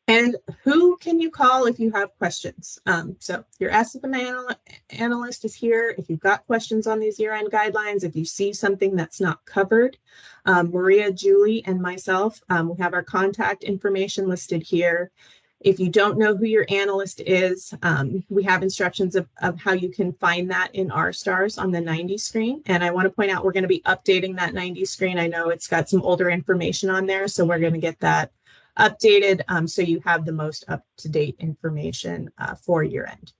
And who can you call if you have questions? So your SFMS analyst is here. If you've got questions on these year-end guidelines, if you see something that's not covered, Maria, Julie, and myself, we have our contact information listed here. If you don't know who your analyst is, we have instructions of how you can find that in R-Stars on the 90 screen. And I want to point out we're going to be updating that 90 screen. I know it's got some older information on there, so we're going to get that updated so you have the most up-to-date information for year end.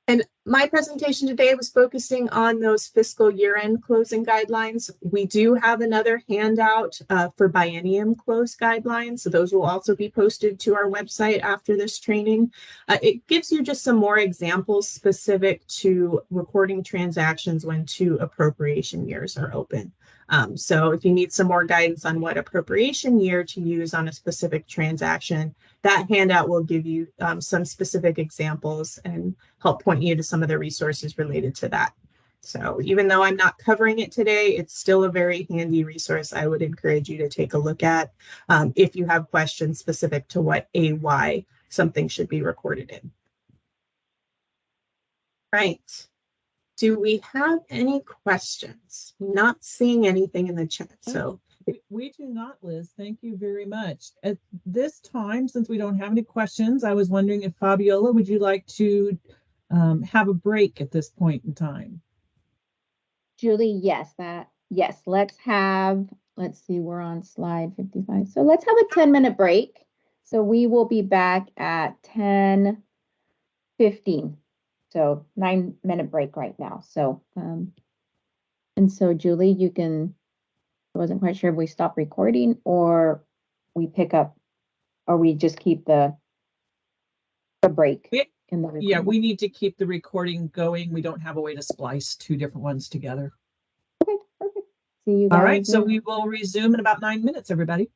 And my presentation today was focusing on those fiscal year-end closing guidelines. We do have another handout for biennium close guidelines. So those will also be posted to our website after this training. It gives you just some more examples specific to recording transactions when 2 appropriation years are open. So if you need some more guidance on what appropriation year to use on a specific transaction, that handout will give you some specific examples and help point you to some of the resources related to that. So even though I'm not covering it today, it's still a very handy resource I would encourage you to take a look at if you have questions specific to what AY something should be recorded in. Right. Do we have any questions? Not seeing anything in the chat, so We do not, Liz. Thank you very much. At this time, since we don't have any questions, I was wondering if Fabiola, would you like to have a break at this point in time? Julie, yes, let's see, we're on slide 55. So let's have a 10-minute break. So we will be back at 10:15. So 9-minute break right now. So, and so Julie, I wasn't quite sure if we stop recording or we pick up, or we just keep the break in the recording. Yeah, we need to keep the recording going. We don't have a way to splice two different ones together. Okay, perfect. See you guys. All right, so we will resume in about 9 minutes, everybody.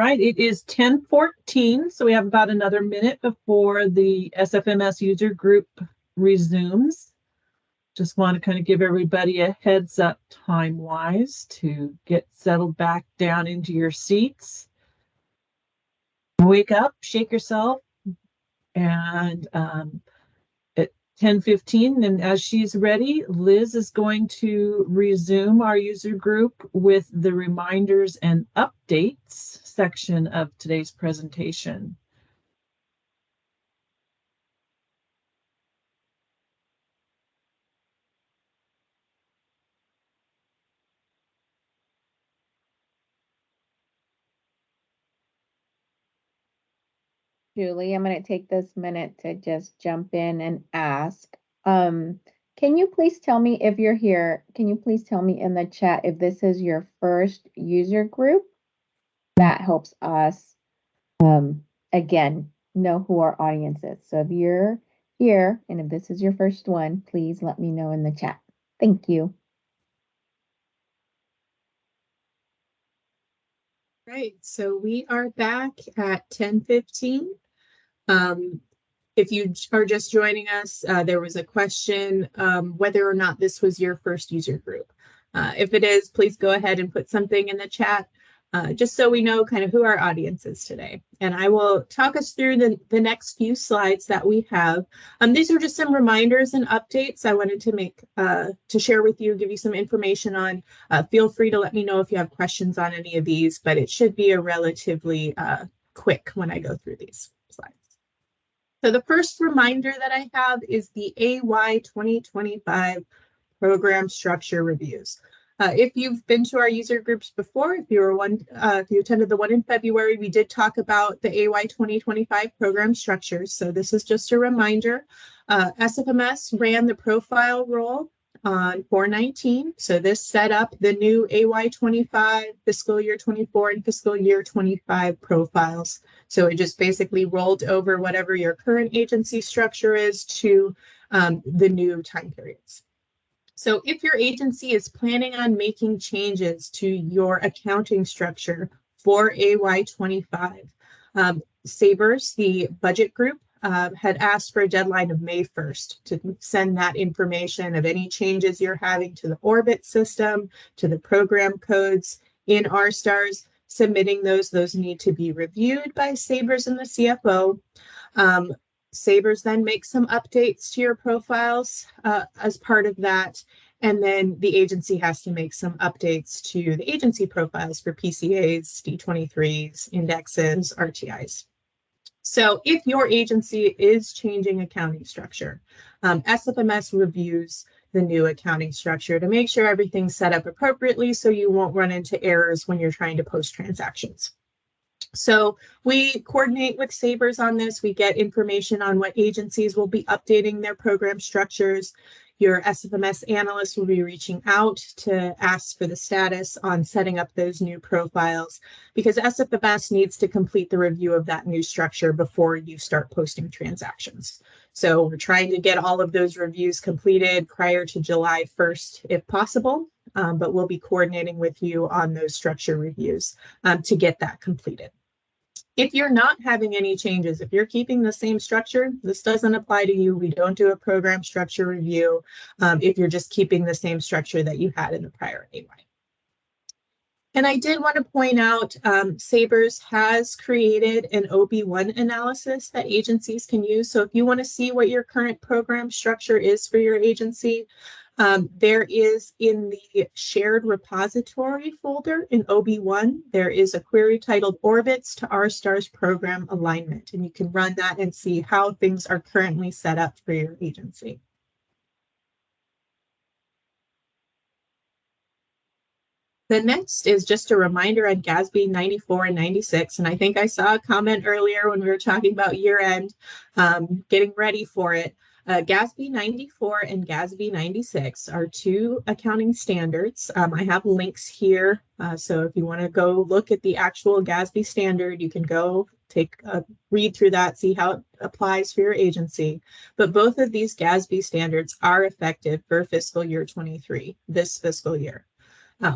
right, it is 10:14, so we have about another minute before the SFMS user group resumes. Just want to kind of give everybody a heads up time-wise to get settled back down into your seats. Wake up, shake yourself, and at 10:15, and as she's ready, Liz is going to resume our user group with the reminders and updates section of today's presentation. Julie, I'm going to take this minute to just jump in and ask. Can you please tell me if you're here? Can you please tell me in the chat if this is your first user group? That helps us, again, know who our audience is. So if you're here and if this is your first one, please let me know in the chat. Thank you. Right, so we are back at 10:15. If you are just joining us, there was a question whether or not this was your first user group. If it is, please go ahead and put something in the chat, just so we know kind of who our audience is today. And I will talk us through the next few slides that we have. These are just some reminders and updates I wanted to make to share with you, give you some information on. Feel free to let me know if you have questions on any of these, but it should be a relatively quick when I go through these slides. So the first reminder that I have is the AY 2025 program structure reviews. If you've been to our user groups before, if you attended the one in February, we did talk about the AY 2025 program structures. So this is just a reminder. SFMS ran the profile role on 4/19. So this set up the new AY 25, fiscal year 24, and fiscal year 25 profiles. So it just basically rolled over whatever your current agency structure is to the new time periods. So if your agency is planning on making changes to your accounting structure for AY 25, Sabres, the budget group, had asked for a deadline of May 1st to send that information of any changes you're having to the Orbit system, to the program codes in RStars. Submitting those need to be reviewed by Sabres and the CFO. Sabres then makes some updates to your profiles as part of that. And then the agency has to make some updates to the agency profiles for PCAs, D23s, indexes, RTIs. So if your agency is changing accounting structure, SFMS reviews the new accounting structure to make sure everything's set up appropriately so you won't run into errors when you're trying to post transactions. So we coordinate with Sabres on this. We get information on what agencies will be updating their program structures. Your SFMS analyst will be reaching out to ask for the status on setting up those new profiles, because SFMS needs to complete the review of that new structure before you start posting transactions. So we're trying to get all of those reviews completed prior to July 1st, if possible, but we'll be coordinating with you on those structure reviews to get that completed. If you're not having any changes, if you're keeping the same structure, this doesn't apply to you. We don't do a program structure review if you're just keeping the same structure that you had in the prior AY. And I did want to point out, Sabres has created an OB1 analysis that agencies can use. So if you want to see what your current program structure is for your agency, there is in the shared repository folder in OB1, there is a query titled Orbits to RStars Program Alignment, and you can run that and see how things are currently set up for your agency. The next is just a reminder on GASB 94 and 96, and I think I saw a comment earlier when we were talking about year end, getting ready for it. GASB 94 and GASB 96 are two accounting standards. I have links here, so if you want to go look at the actual GASB standard, you can go take a read through that, see how it applies for your agency. But both of these GASB standards are effective for fiscal year 23, this fiscal year.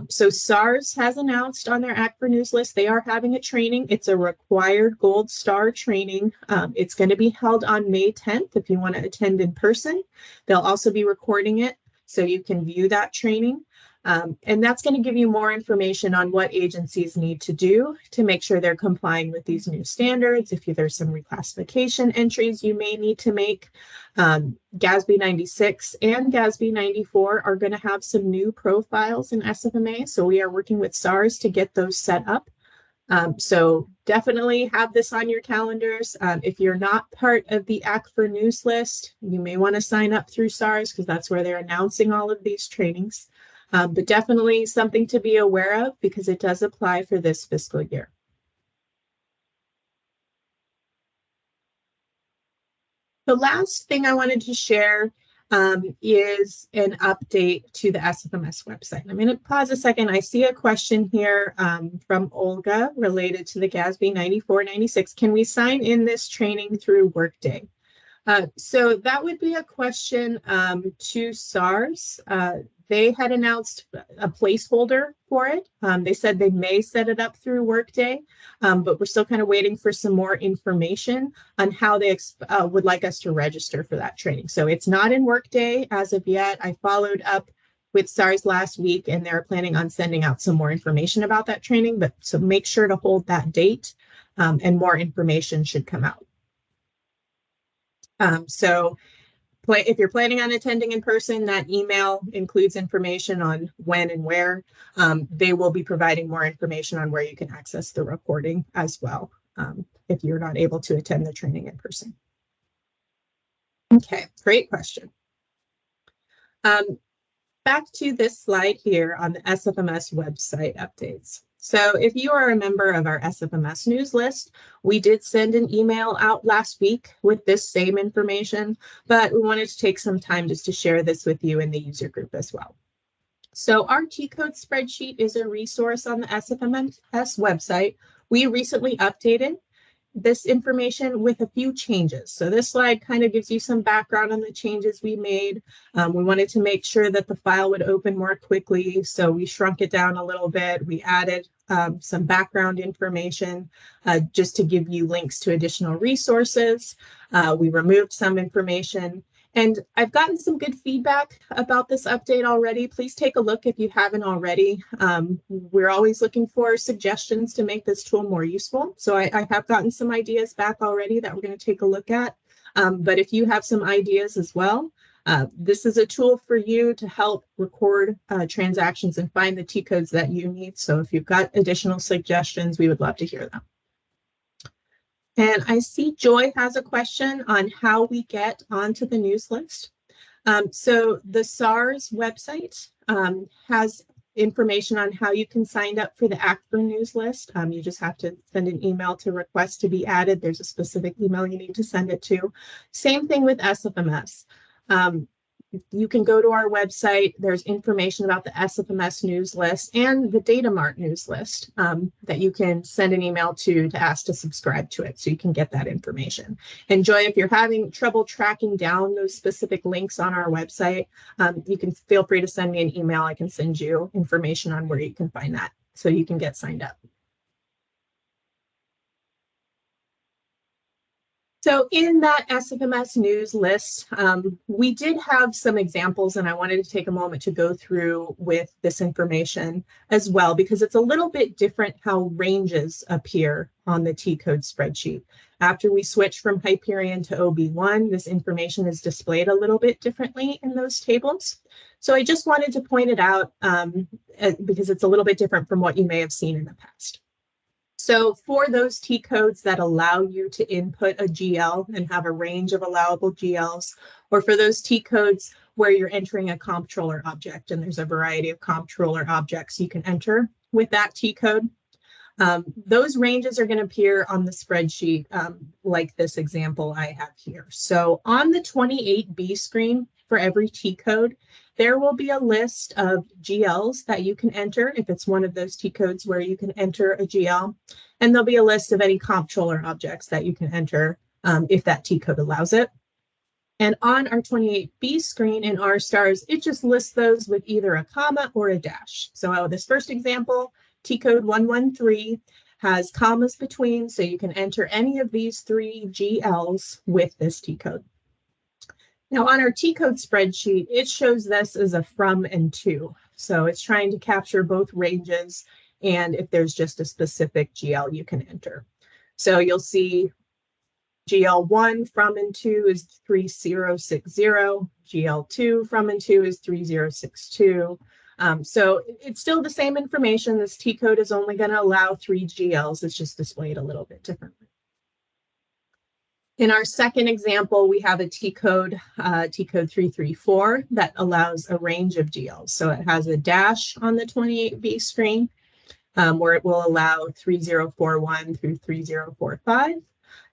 So SARS has announced on their Act for News list, they are having a training. It's a required gold star training. It's going to be held on May 10th if you want to attend in person. They'll also be recording it so you can view that training. And that's going to give you more information on what agencies need to do to make sure they're complying with these new standards. If there's some reclassification entries you may need to make. GASB 96 and GASB 94 are going to have some new profiles in SFMA. So we are working with SARS to get those set up. So definitely have this on your calendars. If you're not part of the Act for News list, you may want to sign up through SARS because that's where they're announcing all of these trainings. But definitely something to be aware of because it does apply for this fiscal year. The last thing I wanted to share is an update to the SFMS website. I'm going to pause a second. I see a question here from Olga related to the GASB 9496. Can we sign in this training through Workday? So that would be a question to SARS. They had announced a placeholder for it. They said they may set it up through Workday, but we're still kind of waiting for some more information on how they would like us to register for that training. So it's not in Workday as of yet. I followed up with SARS last week, and they're planning on sending out some more information about that training, but so make sure to hold that date, and more information should come out. If you're planning on attending in person, that email includes information on when and where. They will be providing more information on where you can access the recording as well, if you're not able to attend the training in person. Okay, great question. Back to this slide here on the SFMS website updates. So if you are a member of our SFMS news list, we did send an email out last week with this same information, but we wanted to take some time just to share this with you in the user group as well. So our T-code spreadsheet is a resource on the SFMS website. We recently updated this information with a few changes. So this slide kind of gives you some background on the changes we made. We wanted to make sure that the file would open more quickly, so we shrunk it down a little bit. We added some background information just to give you links to additional resources. We removed some information. And I've gotten some good feedback about this update already. Please take a look if you haven't already. We're always looking for suggestions to make this tool more useful. So I have gotten some ideas back already that we're going to take a look at. But if you have some ideas as well, this is a tool for you to help record transactions and find the T-codes that you need. So if you've got additional suggestions, we would love to hear them. And I see Joy has a question on how we get onto the news list. So the SARS website has information on how you can sign up for the Act for News list. You just have to send an email to request to be added. There's a specific email you need to send it to. Same thing with SFMS. You can go to our website. There's information about the SFMS news list and the Data Mart news list that you can send an email to ask to subscribe to it, so you can get that information. And Joy, if you're having trouble tracking down those specific links on our website, you can feel free to send me an email. I can send you information on where you can find that so you can get signed up. So in that SFMS news list, we did have some examples, and I wanted to take a moment to go through with this information as well, because it's a little bit different how ranges appear on the T-code spreadsheet. After we switch from Hyperion to OB1, this information is displayed a little bit differently in those tables. So I just wanted to point it out because it's a little bit different from what you may have seen in the past. So for those T-codes that allow you to input a GL and have a range of allowable GLs, or for those T-codes where you're entering a comptroller object and there's a variety of comptroller objects you can enter with that T-code, those ranges are going to appear on the spreadsheet like this example I have here. So on the 28B screen for every T-code, there will be a list of GLs that you can enter if it's one of those T-codes where you can enter a GL. And there'll be a list of any comptroller objects that you can enter if that T-code allows it. And on our 28B screen in R stars, it just lists those with either a comma or a dash. So this first example, T code 113, has commas between, so you can enter any of these 3 GLs with this T code. Now on our T code spreadsheet, it shows this as a from and to. So it's trying to capture both ranges and if there's just a specific GL you can enter. So you'll see GL1 from and to is 3060, GL2 from and to is 3062. So it's still the same information. This T code is only going to allow 3 GLs. It's just displayed a little bit differently. In our second example, we have a T code 334 that allows a range of GLs. So it has a dash on the 28B screen where it will allow 3041 through 3045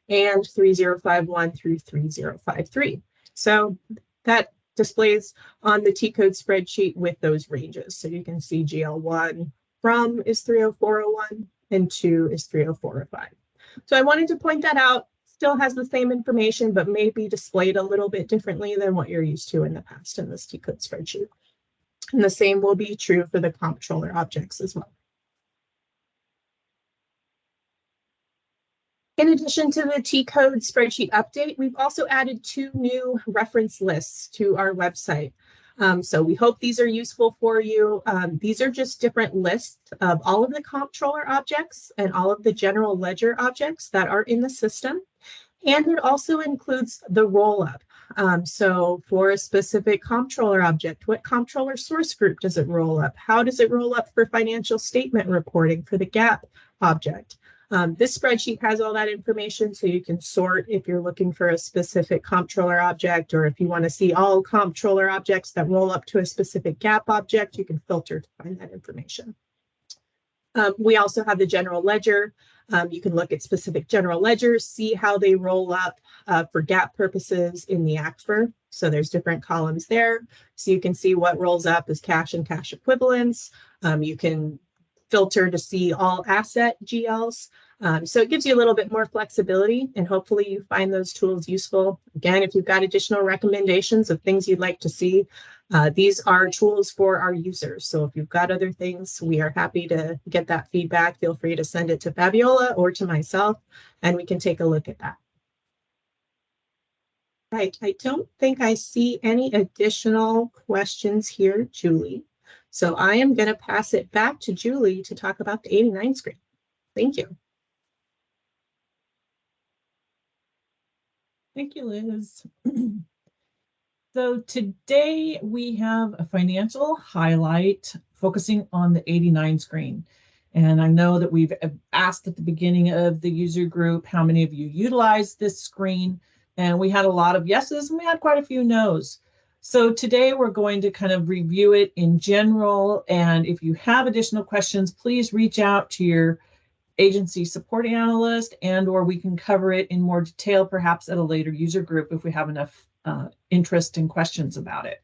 and 3051 through 3053. So that displays on the T code spreadsheet with those ranges. So you can see GL1 from is 30401 and 2 is 30405. So I wanted to point that out. Still has the same information, but may be displayed a little bit differently than what you're used to in the past in this T code spreadsheet. And the same will be true for the comptroller objects as well. In addition to the T code spreadsheet update, we've also added 2 new reference lists to our website. So we hope these are useful for you. These are just different lists of all of the comptroller objects and all of the general ledger objects that are in the system. And it also includes the roll-up. So for a specific comptroller object, what comptroller source group does it roll up? How does it roll up for financial statement reporting for the GAAP object? This spreadsheet has all that information, so you can sort if you're looking for a specific comptroller object, or if you want to see all comptroller objects that roll up to a specific GAAP object, you can filter to find that information. We also have the general ledger. You can look at specific general ledgers, see how they roll up for GAAP purposes in the ACFR. So there's different columns there. So you can see what rolls up as cash and cash equivalents. You can filter to see all asset GLs. So it gives you a little bit more flexibility, and hopefully you find those tools useful. Again, if you've got additional recommendations of things you'd like to see, these are tools for our users. So if you've got other things, we are happy to get that feedback. Feel free to send it to Fabiola or to myself, and we can take a look at that. Right, I don't think I see any additional questions here, Julie. So I am going to pass it back to Julie to talk about the 89 screen. Thank you. Thank you, Liz. So today we have a financial highlight focusing on the 89 screen. And I know that we've asked at the beginning of the user group how many of you utilize this screen. And we had a lot of yeses and we had quite a few nos. So today we're going to kind of review it in general. And if you have additional questions, please reach out to your agency support analyst, and or we can cover it in more detail, perhaps at a later user group if we have enough interest and questions about it.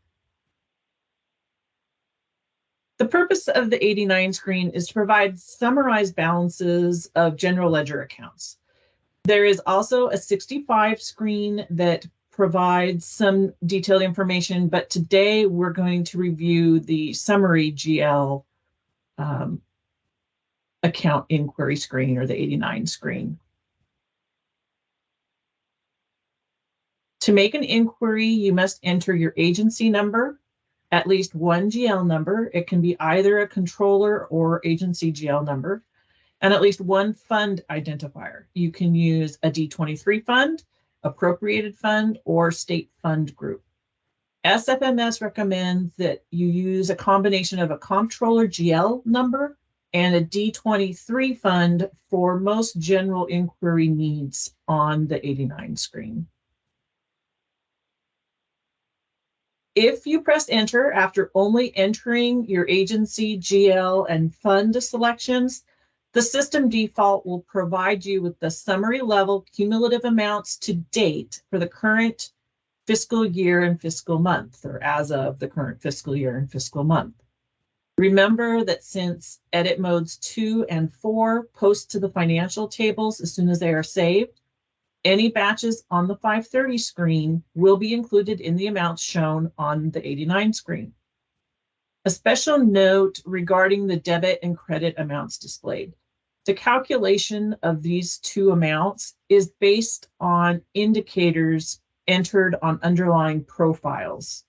The purpose of the 89 screen is to provide summarized balances of general ledger accounts. There is also a 65 screen that provides some detailed information, but today we're going to review the summary GL account inquiry screen, or the 89 screen. To make an inquiry, you must enter your agency number, at least one GL number. It can be either a controller or agency GL number, and at least one fund identifier. You can use a D23 fund, appropriated fund, or state fund group. SFMS recommends that you use a combination of a comptroller GL number and a D23 fund for most general inquiry needs on the 89 screen. If you press enter after only entering your agency, GL, and fund selections, the system default will provide you with the summary level cumulative amounts to date for the current fiscal year and fiscal month, or as of the current fiscal year and fiscal month. Remember that since edit modes 2 and 4 post to the financial tables as soon as they are saved, Any batches on the 530 screen will be included in the amounts shown on the 89 screen. A special note regarding the debit and credit amounts displayed. The calculation of these two amounts is based on indicators entered on underlying profiles.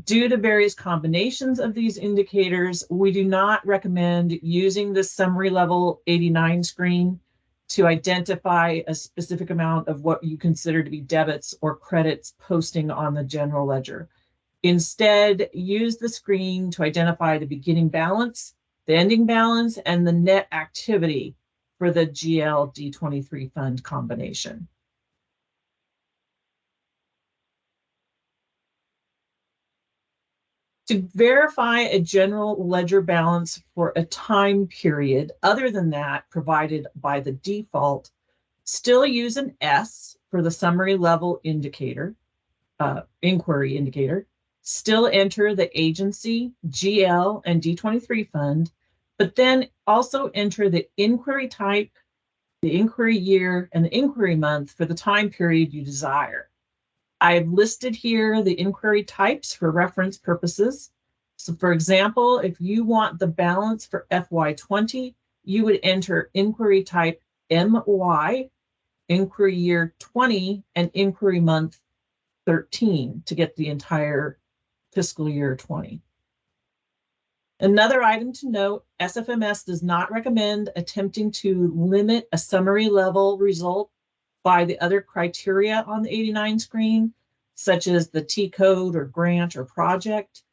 Due to various combinations of these indicators, we do not recommend using the summary level 89 screen to identify a specific amount of what you consider to be debits or credits posting on the general ledger. Instead, use the screen to identify the beginning balance, the ending balance, and the net activity for the GL D23 fund combination. To verify a general ledger balance for a time period other than that provided by the default, still use an S for the summary level indicator, inquiry indicator. Still enter the agency, GL, and D23 fund, but then also enter the inquiry type, the inquiry year, and the inquiry month for the time period you desire. I've listed here the inquiry types for reference purposes. So for example, if you want the balance for FY20, you would enter inquiry type MY, inquiry year 20, and inquiry month 13 to get the entire fiscal year 20. Another item to note, SFMS does not recommend attempting to limit a summary level result by the other criteria on the 89 screen, such as the T code or grant or project.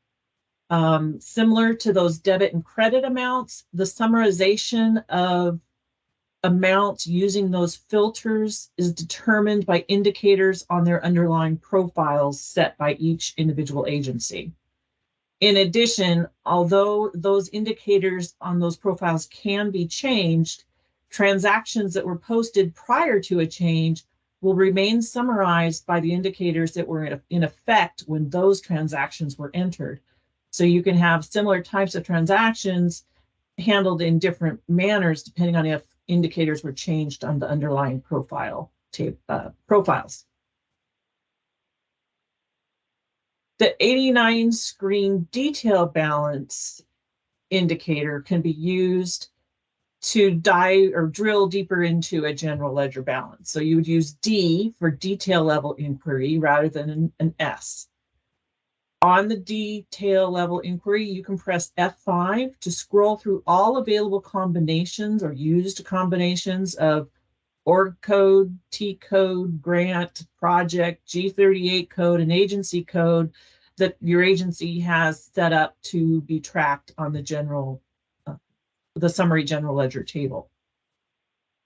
Similar to those debit and credit amounts, the summarization of amounts using those filters is determined by indicators on their underlying profiles set by each individual agency. In addition, although those indicators on those profiles can be changed, transactions that were posted prior to a change will remain summarized by the indicators that were in effect when those transactions were entered. So you can have similar types of transactions handled in different manners depending on if indicators were changed on the underlying profiles. The 89 screen detail balance indicator can be used to dive or drill deeper into a general ledger balance. So you would use D for detail level inquiry rather than an S. On the detail level inquiry, you can press F5 to scroll through all available combinations or used combinations of org code, T code, grant, project, G38 code, and agency code that your agency has set up to be tracked on the summary general ledger table.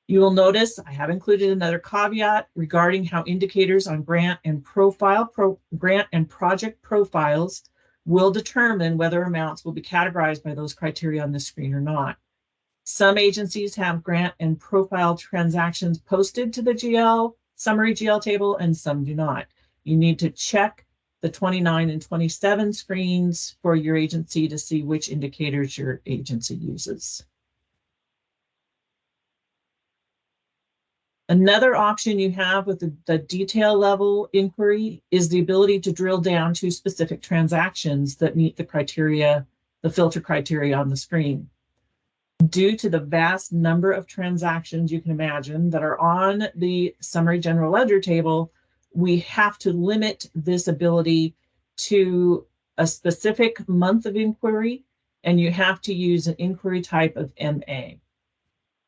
You will notice I have included another caveat regarding how indicators on grant and project profiles will determine whether amounts will be categorized by those criteria on this screen or not. Some agencies have grant and profile transactions posted to the summary GL table, and some do not. You need to check the 29 and 27 screens for your agency to see which indicators your agency uses. Another option you have with the detail level inquiry is the ability to drill down to specific transactions that meet the criteria, the filter criteria on the screen. Due to the vast number of transactions you can imagine that are on the summary general ledger table, we have to limit this ability to a specific month of inquiry, and you have to use an inquiry type of MA.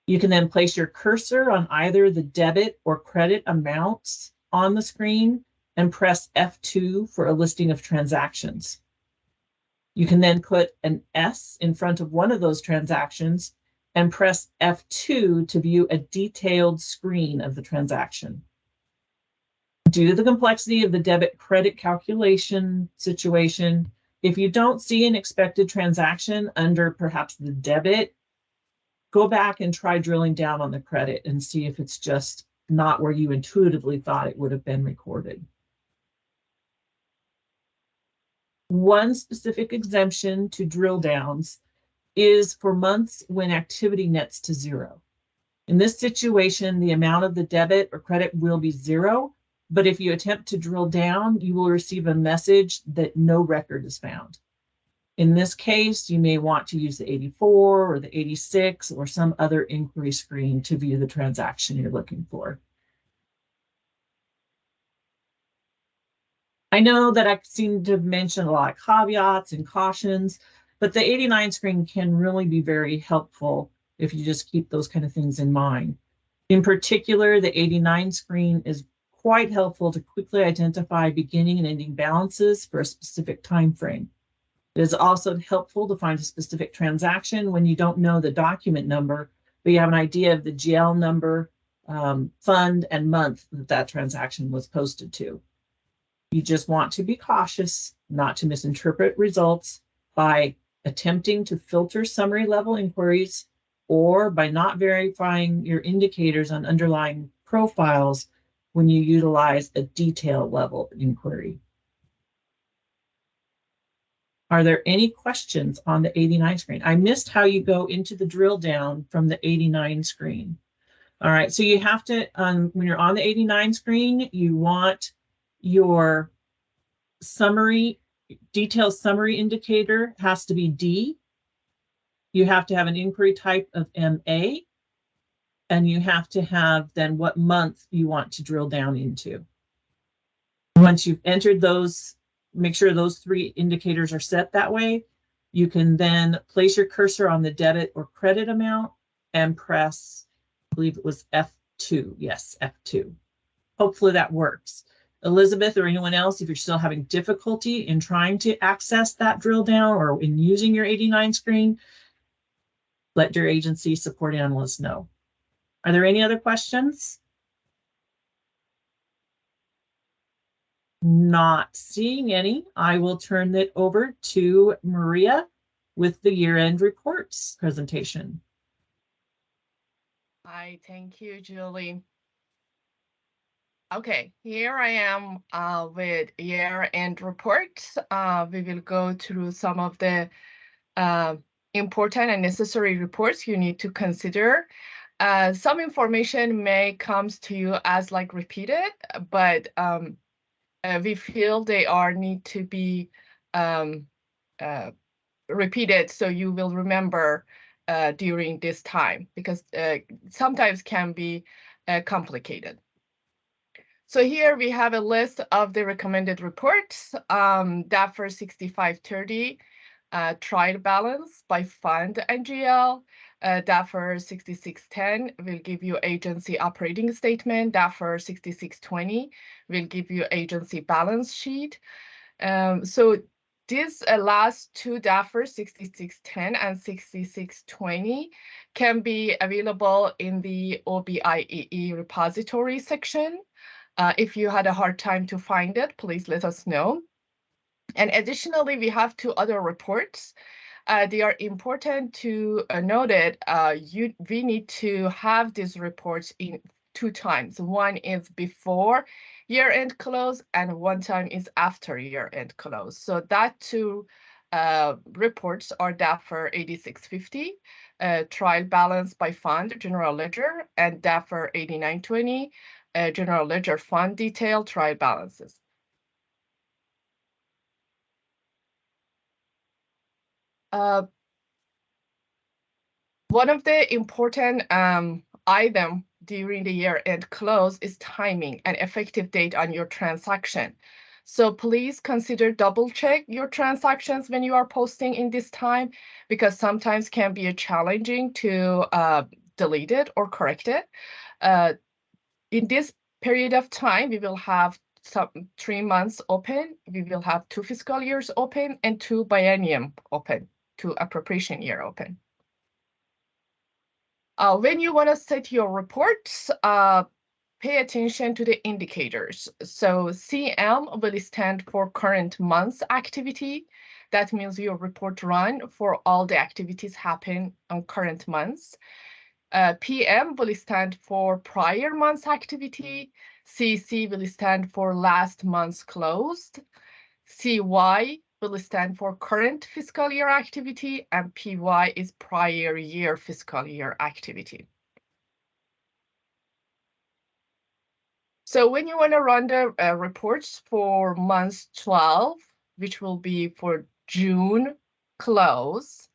You can then place your cursor on either the debit or credit amounts on the screen and press F2 for a listing of transactions. You can then put an S in front of one of those transactions and press F2 to view a detailed screen of the transaction. Due to the complexity of the debit credit calculation situation, if you don't see an expected transaction under perhaps the debit, go back and try drilling down on the credit and see if it's just not where you intuitively thought it would have been recorded. One specific exemption to drill downs is for months when activity nets to zero. In this situation, the amount of the debit or credit will be 0, but if you attempt to drill down, you will receive a message that no record is found. In this case, you may want to use the 84 or the 86 or some other inquiry screen to view the transaction you're looking for. I know that I seem to have mentioned a lot of caveats and cautions, but the 89 screen can really be very helpful if you just keep those kind of things in mind. In particular, the 89 screen is quite helpful to quickly identify beginning and ending balances for a specific time frame. It is also helpful to find a specific transaction when you don't know the document number, but you have an idea of the GL number, fund, and month that that transaction was posted to. You just want to be cautious not to misinterpret results by attempting to filter summary level inquiries or by not verifying your indicators on underlying profiles when you utilize a detail level inquiry. Are there any questions on the 89 screen? I missed how you go into the drill down from the 89 screen. All right, so you have to, when you're on the 89 screen, you want your summary, detail summary indicator has to be D. You have to have an inquiry type of MA, and you have to have then what month you want to drill down into. Once you've entered those, make sure those 3 indicators are set that way. You can then place your cursor on the debit or credit amount and press, I believe it was F2. Yes, F2. Hopefully that works. Elizabeth or anyone else, if you're still having difficulty in trying to access that drill down or in using your 89 screen, let your agency support analyst know. Are there any other questions? Not seeing any. I will turn it over to Maria with the year-end reports presentation. Hi, thank you, Julie. Okay, here I am with year-end reports. We will go through some of the important and necessary reports you need to consider. Some information may come to you as like repeated, but we feel they are need to be repeated so you will remember during this time, because sometimes can be complicated. So here we have a list of the recommended reports. DAFR 6530, trial balance by fund and GL. DAFR 6610 will give you agency operating statement. DAFR 6620 will give you agency balance sheet. So these last 2 DAFR 6610 and 6620 can be available in the OBIEE repository section. If you had a hard time to find it, please let us know. And additionally, we have 2 other reports. They are important to note it. We need to have these reports in 2 times. One is before year-end close, and one time is after year-end close. So that 2 reports are DAFR 8650, trial balance by fund, general ledger, and DAFR 8920, general ledger fund detail, trial balances. One of the important item during the year-end close is timing and effective date on your transaction. So please consider double check your transactions when you are posting in this time, because sometimes can be challenging to delete it or correct it. In this period of time, we will have 3 months open, we will have 2 fiscal years open, and 2 biennium open, 2 appropriation year open. When you want to set your reports, pay attention to the indicators. So CM will stand for current month's activity. That means your report run for all the activities happen on current months. PM will stand for prior month's activity. CC will stand for last month's closed. CY will stand for current fiscal year activity, and PY is prior year fiscal year activity. So when you want to run the reports for month 12, which will be for June close,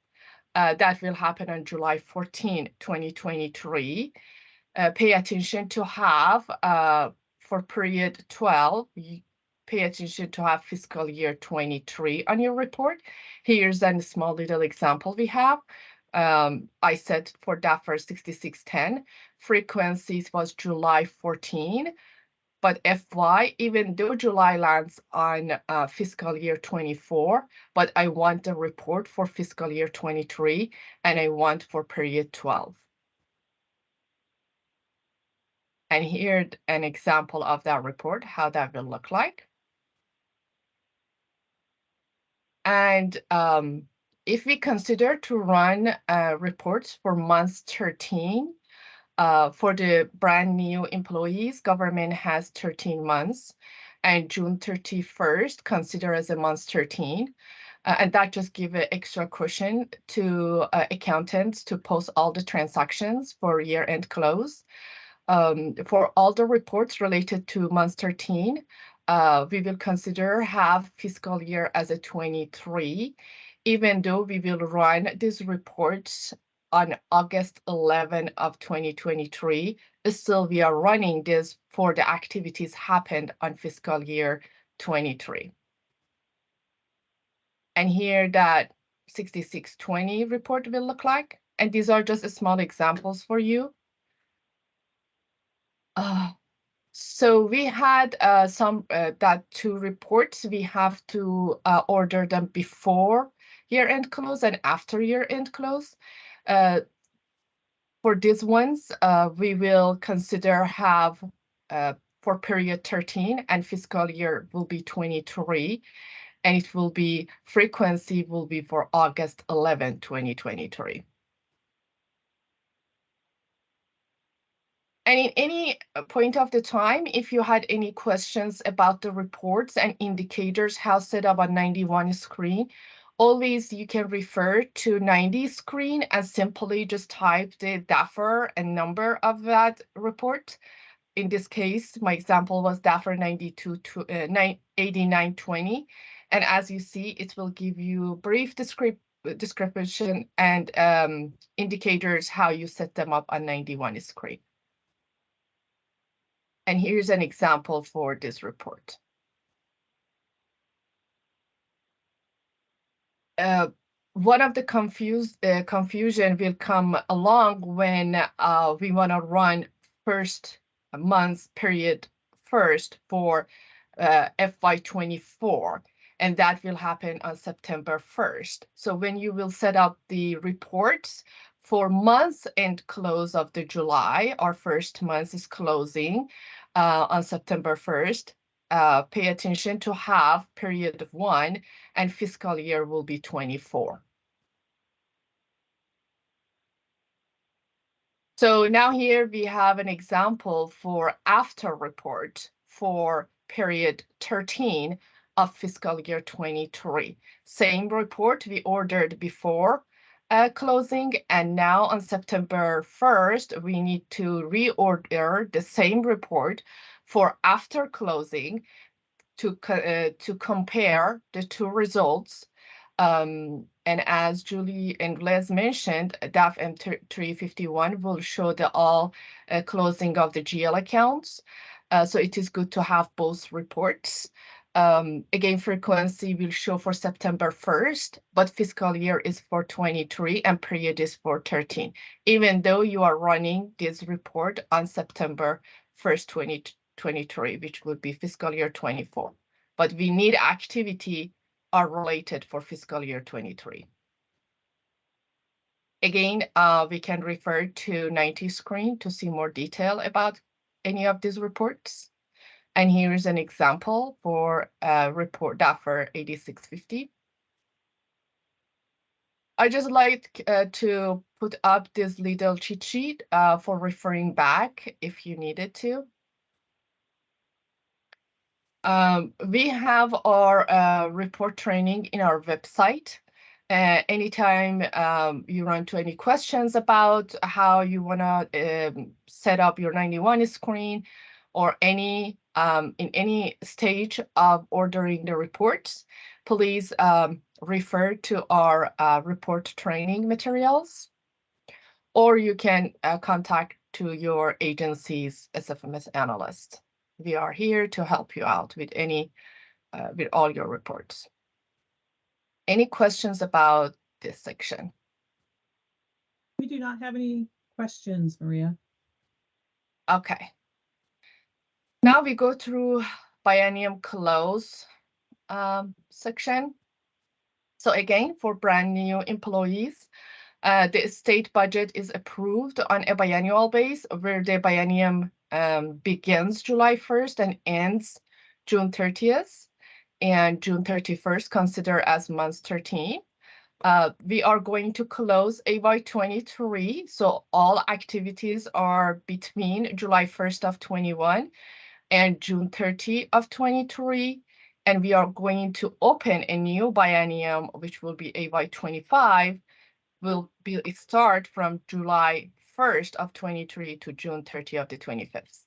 that will happen on July 14, 2023. Pay attention to have, for period 12, pay attention to have fiscal year 23 on your report. Here's a small little example we have. I said for DAFR 6610, frequencies was July 14, but FY, even though July lands on fiscal year 24, but I want the report for fiscal year 23, and I want for period 12. And here's an example of that report, how that will look like. And if we consider to run reports for month 13, for the brand new employees, government has 13 months, and June 31st consider as a month 13. And that just give an extra cushion to accountants to post all the transactions for year-end close. For all the reports related to month 13, we will consider have fiscal year as a 23, even though we will run these reports on August 11 of 2023, still we are running this for the activities happened on fiscal year 23. And here that 6620 report will look like. And these are just small examples for you. So we had that 2 reports. We have to order them before year-end close and after year-end close. For these ones, we will consider have for period 13 and fiscal year will be 23, and it will be frequency will be for August 11, 2023. And in any point of the time, if you had any questions about the reports and indicators, how set up on 91 screen, always you can refer to 90 screen and simply just type the DAFR and number of that report. In this case, my example was DAFR 8920. And as you see, it will give you brief description and indicators how you set them up on 91 screen. And here's an example for this report. One of the confusion will come along when we want to run first month's period first for FY24, and that will happen on September 1st. So when you will set up the reports for months end close of the July, our first month is closing on September 1st. Pay attention to have period 1 and fiscal year will be 24. So now here we have an example for after report for period 13 of fiscal year 23. Same report we ordered before closing, and now on September 1st, we need to reorder the same report for after closing to compare the 2 results. And as Julie and Les mentioned, DAF M351 will show the all closing of the GL accounts. So it is good to have both reports. Again, frequency will show for September 1st, but fiscal year is for 23 and period is for 13, even though you are running this report on September 1st, 2023, which would be fiscal year 24. But we need activity are related for fiscal year 23. Again, we can refer to 90 screen to see more detail about any of these reports. And here's an example for report DAFR 8650. I just like to put up this little cheat sheet for referring back if you needed to. We have our report training in our website. Anytime you run into any questions about how you want to set up your 91 screen, or any in any stage of ordering the reports, please refer to our report training materials, or you can contact to your agency's SFMS analyst. We are here to help you out with with all your reports. Any questions about this section? We do not have any questions, Maria. Okay. Now we go through biennium close section. So again, for brand new employees, the state budget is approved on a biannual base, where the biennium begins July 1st and ends June 30th, and June 31st consider as month 13. We are going to close AY 23, so all activities are between July 1st of 21 and June 30 of 23, and we are going to open a new biennium, which will be AY 25, will be start from July 1st of 23 to June 30 of the 25th.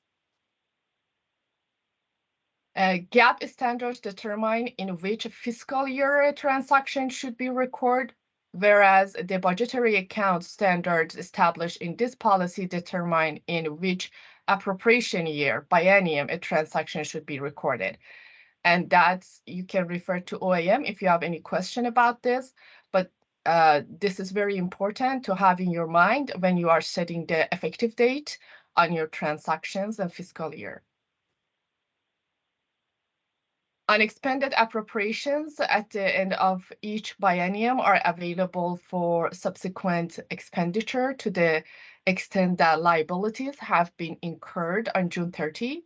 GAAP standards determine in which fiscal year a transaction should be recorded, whereas the budgetary account standards established in this policy determine in which appropriation year, biennium, a transaction should be recorded. And that's, you can refer to OAM if you have any question about this, but this is very important to have in your mind when you are setting the effective date on your transactions and fiscal year. Unexpended appropriations at the end of each biennium are available for subsequent expenditure to the extent that liabilities have been incurred on June 30,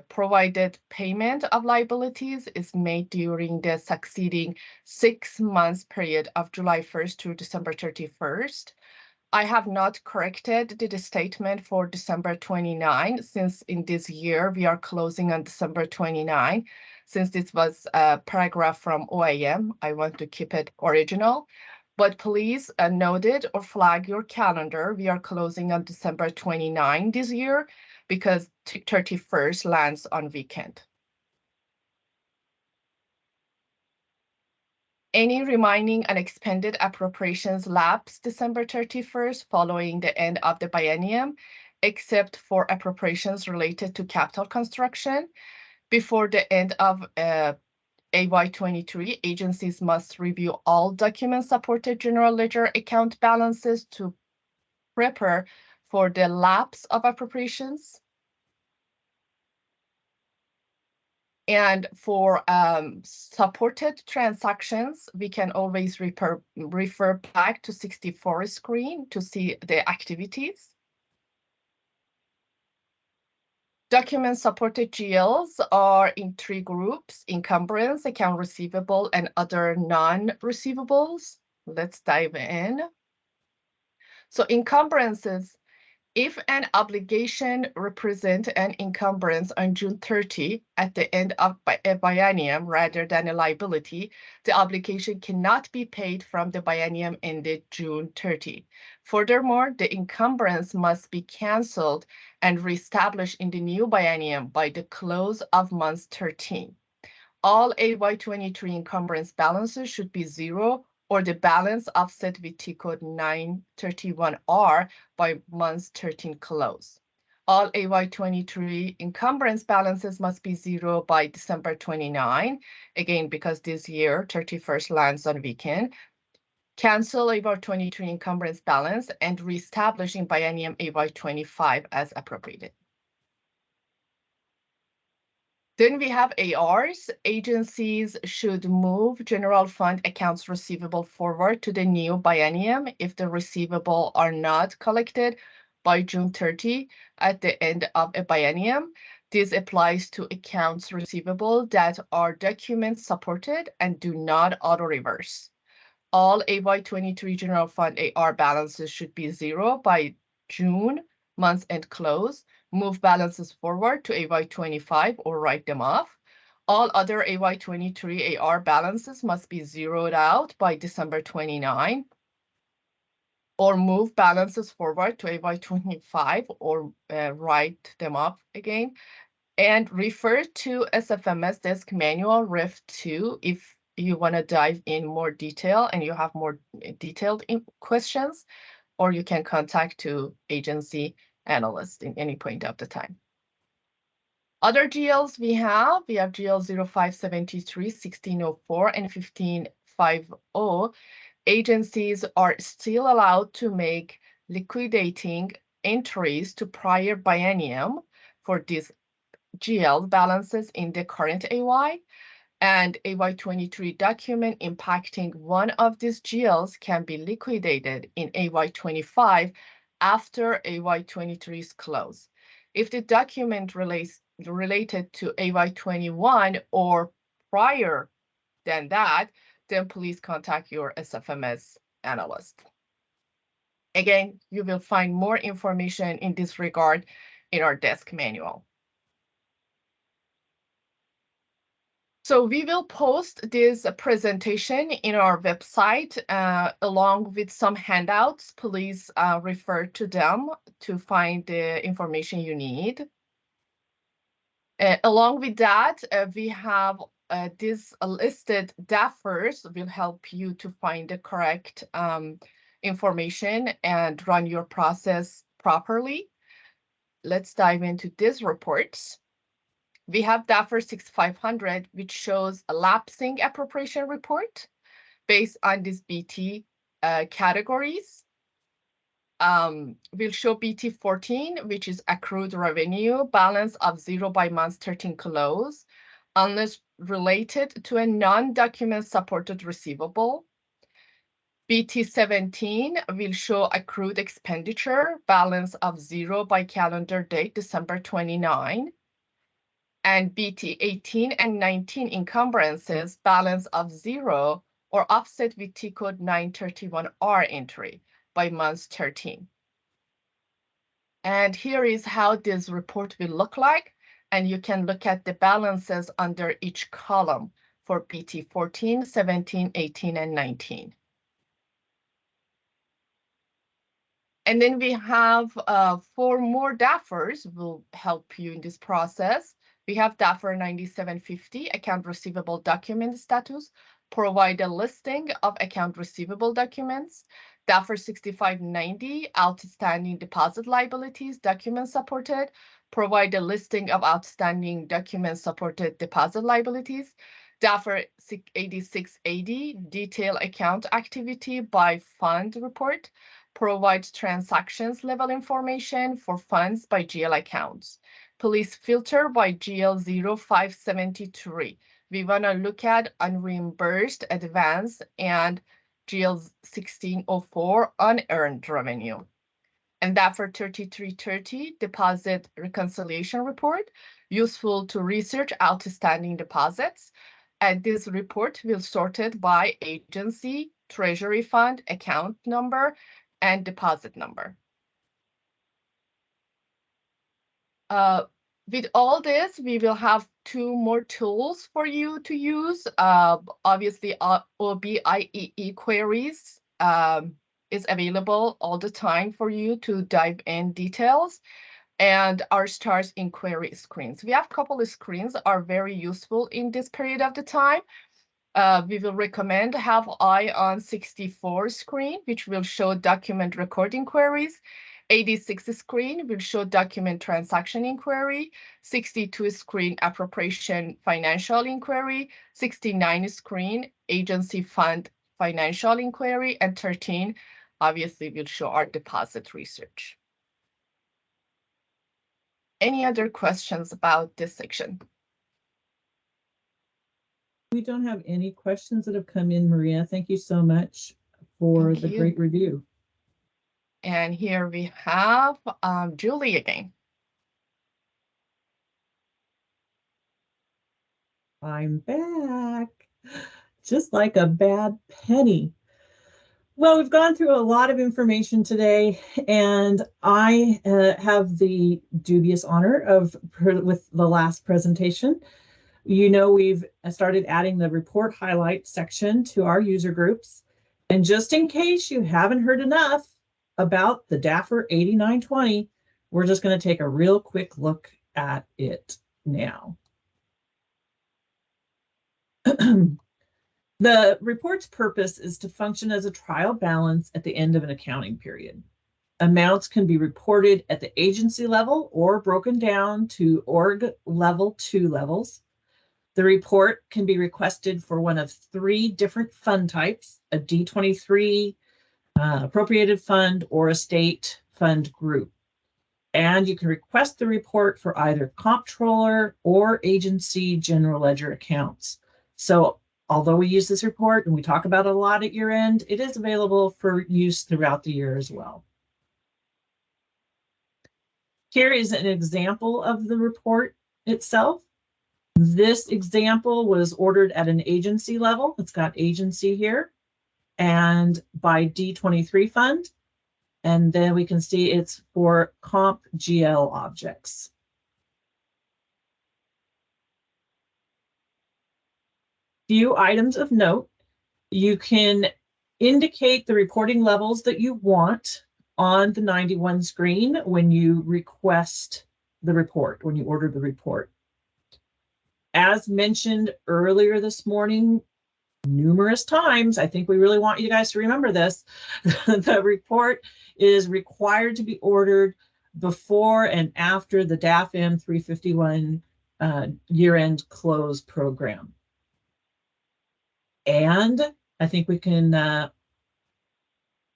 provided payment of liabilities is made during the succeeding 6 months period of July 1st to December 31st. I have not corrected the statement for December 29, since in this year we are closing on December 29. Since this was a paragraph from OAM, I want to keep it original. But please note it or flag your calendar. We are closing on December 29 this year because 31st lands on weekend. Any remaining unexpended appropriations lapse December 31st following the end of the biennium, except for appropriations related to capital construction. Before the end of AY 23, agencies must review all document-supported general ledger account balances to prepare for the lapse of appropriations. And for supported transactions, we can always refer back to 64 screen to see the activities. Document supported GLs are in 3 groups: encumbrance, account receivable, and other non-receivables. Let's dive in. So encumbrances, if an obligation represents an encumbrance on June 30 at the end of a biennium rather than a liability, the obligation cannot be paid from the biennium ended June 30. Furthermore, the encumbrance must be canceled and reestablished in the new biennium by the close of month 13. All AY 23 encumbrance balances should be 0 or the balance offset with T-code 931R by month 13 close. All AY 23 encumbrance balances must be 0 by December 29, again, because this year 31st lands on weekend. Cancel AY 23 encumbrance balance and reestablish in biennium AY 25 as appropriated. Then we have ARs. Agencies should move general fund accounts receivable forward to the new biennium if the receivable are not collected by June 30 at the end of a biennium. This applies to accounts receivable that are document supported and do not auto-reverse. All AY 23 general fund AR balances should be 0 by June month end close. Move balances forward to AY 25 or write them off. All other AY 23 AR balances must be zeroed out by December 29. or move balances forward to AY25 or write them up again, and refer to SFMS Desk Manual Ref 2 if you want to dive in more detail and you have more detailed questions, or you can contact to agency analyst in any point of the time. Other GLs we have GL 0573, 1604, and 1550. Agencies are still allowed to make liquidating entries to prior biennium for these GL balances in the current AY, and AY23 document impacting one of these GLs can be liquidated in AY25 after AY23's close. If the document related to AY21 or prior than that, then please contact your SFMS analyst. Again, you will find more information in this regard in our desk manual. So we will post this presentation in our website along with some handouts. Please refer to them to find the information you need. Along with that, we have this listed DAFers will help you to find the correct information and run your process properly. Let's dive into these reports. We have DAFR 6500, which shows a lapsing appropriation report based on these BT categories. We'll show BT 14, which is accrued revenue, balance of 0 by month 13 close, unless related to a non-document supported receivable. BT 17 will show accrued expenditure, balance of 0 by calendar date December 29. And BT 18 and 19 encumbrances, balance of 0 or offset with T-code 931R entry by month 13. And here is how this report will look like. And you can look at the balances under each column for BT 14, 17, 18, and 19. And then we have 4 more DAFers will help you in this process. We have DAFR 9750, account receivable document status, provide a listing of account receivable documents. DAFR 6590, outstanding deposit liabilities, document supported, provide a listing of outstanding document supported deposit liabilities. DAFR 8680, detail account activity by fund report, provides transactions level information for funds by GL accounts. Please filter by GL 0573. We want to look at unreimbursed advance and GL 1604 unearned revenue. And that for 3330 deposit reconciliation report, useful to research outstanding deposits. And this report will sorted by agency, treasury fund, account number, and deposit number. With all this, we will have 2 more tools for you to use. Obviously, OBIEE queries is available all the time for you to dive in details, and our stars inquiry screens. We have a couple of screens are very useful in this period of the time. We will recommend have Eye on 64 screen, which will show document recording queries. 86 screen will show document transaction inquiry. 62 screen appropriation financial inquiry. 69 screen agency fund financial inquiry. And 13 obviously will show our deposit research. Any other questions about this section? We don't have any questions that have come in, Maria. Thank you so much for the great review. And here we have Julie again. I'm back, just like a bad penny. Well, we've gone through a lot of information today, and I have the dubious honor of, with the last presentation, you know, we've started adding the report highlight section to our user groups. And just in case you haven't heard enough, about the DAFR 8920, we're just going to take a real quick look at it now. The report's purpose is to function as a trial balance at the end of an accounting period. Amounts can be reported at the agency level or broken down to org level 2 levels. The report can be requested for one of 3 different fund types, a D23, appropriated fund, or a state fund group. And you can request the report for either comptroller or agency general ledger accounts. So although we use this report and we talk about it a lot at year end, it is available for use throughout the year as well. Here is an example of the report itself. This example was ordered at an agency level. It's got agency here and by D23 fund. And then we can see it's for comp GL objects. Few items of note. You can indicate the reporting levels that you want on the 91 screen when you request the report, when you order the report. As mentioned earlier this morning, numerous times, I think we really want you guys to remember this, the report is required to be ordered before and after the DAFM 351 year-end close program. And I think we can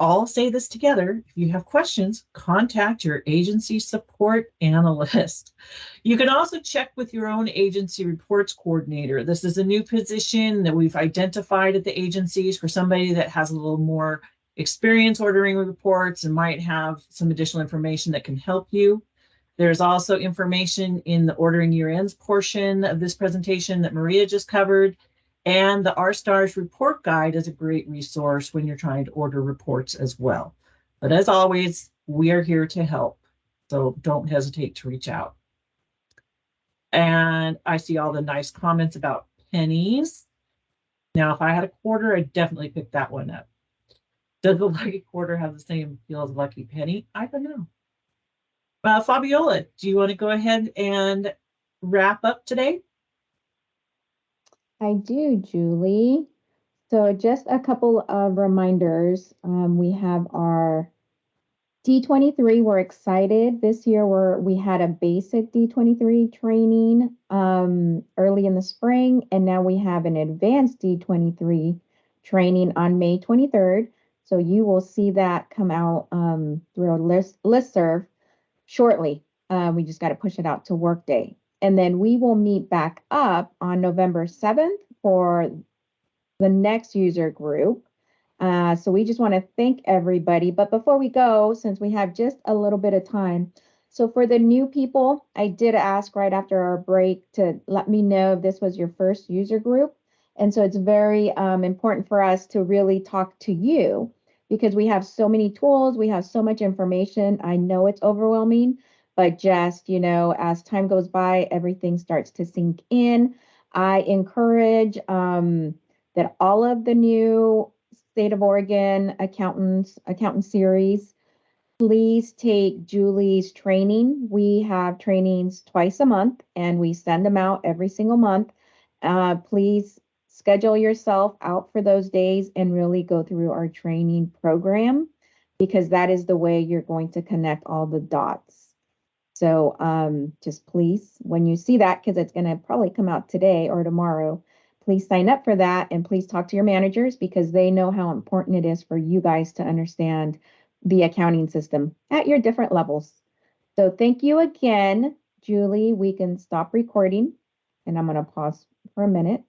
all say this together. If you have questions, contact your agency support analyst. You can also check with your own agency reports coordinator. This is a new position that we've identified at the agencies for somebody that has a little more experience ordering reports and might have some additional information that can help you. There's also information in the ordering year ends portion of this presentation that Maria just covered. And the R-Stars report guide is a great resource when you're trying to order reports as well. But as always, we are here to help. So don't hesitate to reach out. And I see all the nice comments about pennies. Now, if I had a quarter, I'd definitely pick that one up. Does the lucky quarter have the same feel as lucky penny? I don't know. Fabiola, do you want to go ahead and wrap up today? I do, Julie. So just a couple of reminders. We have our D23. We're excited. This year we had a basic D23 training early in the spring, and now we have an advanced D23 training on May 23rd. So you will see that come out through our listserv shortly. We just got to push it out to Workday. And then we will meet back up on November 7th for the next user group. So we just want to thank everybody. But before we go, since we have just a little bit of time, so for the new people, I did ask right after our break to let me know if this was your first user group. And so it's very important for us to really talk to you because we have so many tools, we have so much information. I know it's overwhelming, but just, as time goes by, everything starts to sink in. I encourage that all of the new State of Oregon accountant series, please take Julie's training. We have trainings twice a month and we send them out every single month. Please schedule yourself out for those days and really go through our training program because that is the way you're going to connect all the dots. So just please, when you see that, because it's going to probably come out today or tomorrow, please sign up for that and please talk to your managers because they know how important it is for you guys to understand the accounting system at your different levels. So thank you again, Julie. We can stop recording and I'm going to pause for a minute.